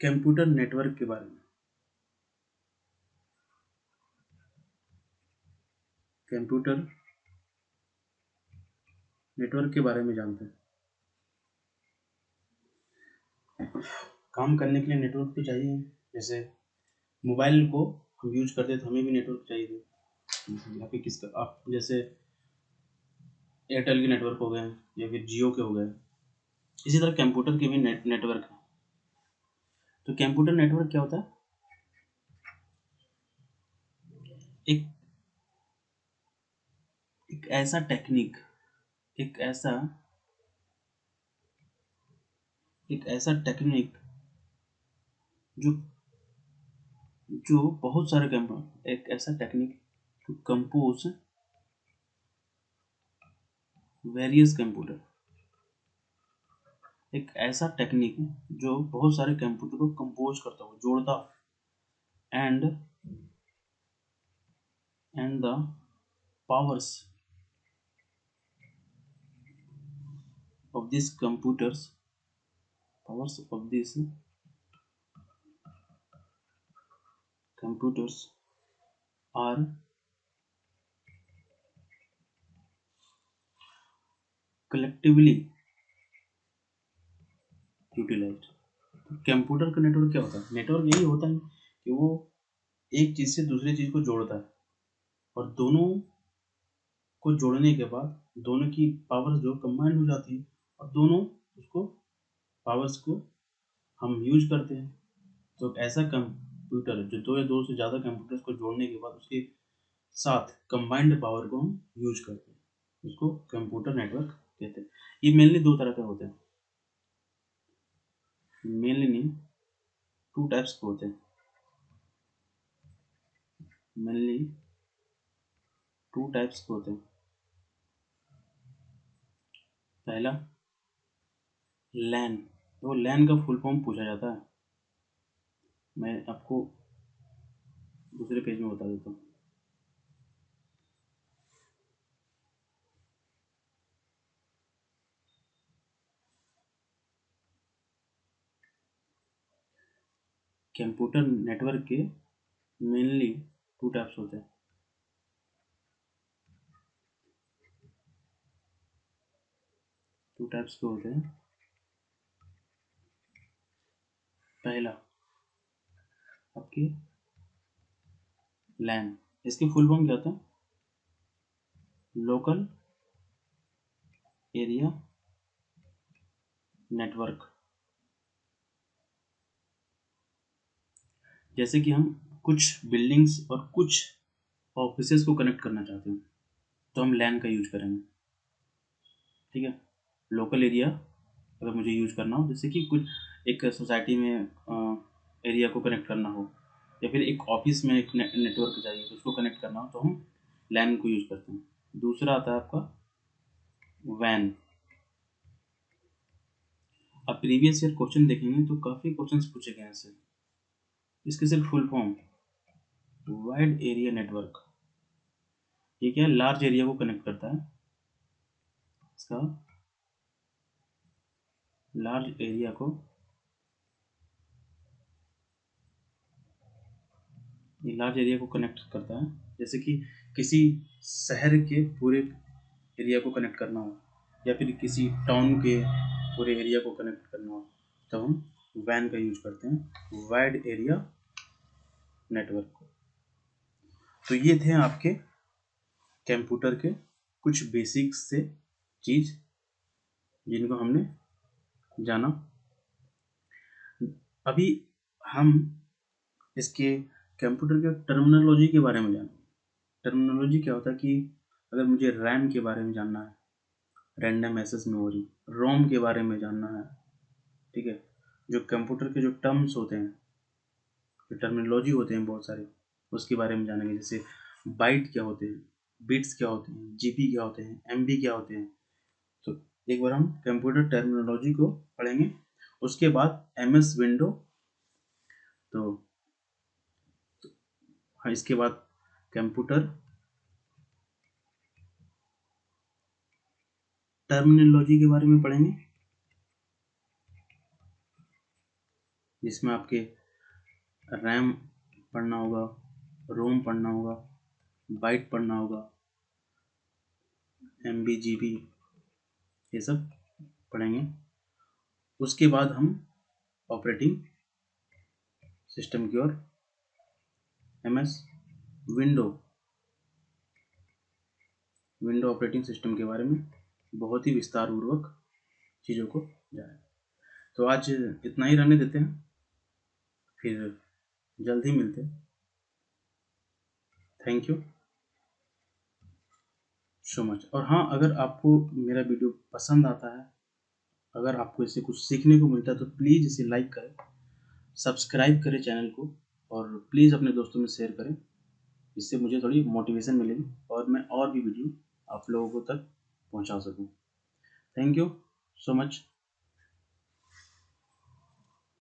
कंप्यूटर नेटवर्क के बारे में, कंप्यूटर नेटवर्क के बारे में जानते हैं। काम करने के लिए नेटवर्क तो चाहिए, जैसे मोबाइल को हम यूज करते हैं तो हमें भी नेटवर्क चाहिए। या फिर किसका, आप जैसे एयरटेल के नेटवर्क हो गए या फिर जियो के हो गए, इसी तरह कंप्यूटर के भी नेटवर्क है। तो कंप्यूटर नेटवर्क क्या होता है? एक एक ऐसा टेक्निक, एक ऐसा एक ऐसा टेक्निक जो जो बहुत सारे कंप्यूटर, एक ऐसा technique to compose various computer, एक ऐसा टेक्निक जो बहुत सारे कंप्यूटर को कंपोज करता हो, जोड़ता, and and the powers of these computers are collectively utilized। Computer का नेटवर्क क्या होता है? नेटवर्क यही होता है कि वो एक चीज से दूसरी चीज को जोड़ता है, और दोनों को जोड़ने के बाद दोनों की पावर्स जो कंबाइन हो जाती है, और दोनों उसको पावर्स को हम यूज करते हैं। तो ऐसा कंप्यूटर जो दो या दो से ज़्यादा कंप्यूटर्स को जोड़ने के बाद उसके साथ कंबाइंड पावर को हम यूज करते हैं, उसको कंप्यूटर नेटवर्क कहते हैं। ये मेनली दो तरह के होते हैं, मेनली नहीं, टू टाइप्स के होते हैं, मेनली टू टाइप्स के होते हैं। पहला लैन, तो लैन का फुल फॉर्म पूछा जाता है, मैं आपको दूसरे पेज में बता देता हूँ। कंप्यूटर नेटवर्क के मेनली टू टाइप्स होते हैं। टू टाइप्स के होते हैं। पहला आपकी लैन, इसकी फुल फॉर्म क्या होता है? Local area network. जैसे कि हम कुछ बिल्डिंग्स और कुछ ऑफिसेस को कनेक्ट करना चाहते हैं तो हम लैन का यूज करेंगे, ठीक है। लोकल एरिया अगर मुझे यूज करना हो, जैसे कि कुछ एक सोसाइटी में एरिया को कनेक्ट करना हो, या फिर एक ऑफिस में एक नेटवर्क चाहिए तो उसको कनेक्ट करना हो, तो हम लैन को यूज करते हैं। दूसरा आता है आपका वैन। अब प्रीवियस ईयर क्वेश्चन देखेंगे तो काफ़ी क्वेश्चंस पूछे गए हैं इससे। इसके सिर्फ full form wide area network, ये क्या है? लार्ज एरिया को कनेक्ट करता है। इसका लार्ज एरिया को, ये लार्ज एरिया को कनेक्ट करता है, जैसे कि किसी शहर के पूरे एरिया को कनेक्ट करना हो, या फिर किसी टाउन के पूरे एरिया को कनेक्ट करना हो, तो हम वैन का यूज करते हैं, वाइड एरिया नेटवर्क को। तो ये थे आपके कंप्यूटर के कुछ बेसिक्स से चीज जिनको हमने जाना। अभी हम इसके कंप्यूटर के टर्मिनोलॉजी के बारे में जाना। टर्मिनोलॉजी क्या होता है कि अगर मुझे रैम के बारे में जानना है, रैंडम एक्सेस मेमोरी, रोम के बारे में जानना है, ठीक है, जो कंप्यूटर के जो टर्म्स होते हैं, जो टर्मिनोलॉजी होते हैं बहुत सारे, उसके बारे में जानेंगे। जैसे बाइट क्या होते हैं, बिट्स क्या होते हैं, जीबी क्या होते हैं, एमबी क्या होते हैं। तो एक बार हम कंप्यूटर टर्मिनोलॉजी को पढ़ेंगे। उसके बाद एमएस विंडो, तो हाँ, इसके बाद कंप्यूटर टर्मिनोलॉजी के बारे में पढ़ेंगे। जिसमें आपके रैम पढ़ना होगा, रोम पढ़ना होगा, बाइट पढ़ना होगा, MB GB, ये सब पढ़ेंगे। उसके बाद हम ऑपरेटिंग सिस्टम की ओर MS विंडो ऑपरेटिंग सिस्टम के बारे में बहुत ही विस्तार पूर्वक चीज़ों को जाने। तो आज इतना ही रहने देते हैं, फिर जल्द ही मिलते हैं। Thank you so much. और हाँ, अगर आपको मेरा वीडियो पसंद आता है, अगर आपको इससे कुछ सीखने को मिलता है, तो प्लीज़ इसे लाइक करें, सब्सक्राइब करें चैनल को, और प्लीज़ अपने दोस्तों में शेयर करें। इससे मुझे थोड़ी मोटिवेशन मिलेगी और मैं और भी वीडियो आप लोगों को तक पहुंचा सकूं। Thank you so much.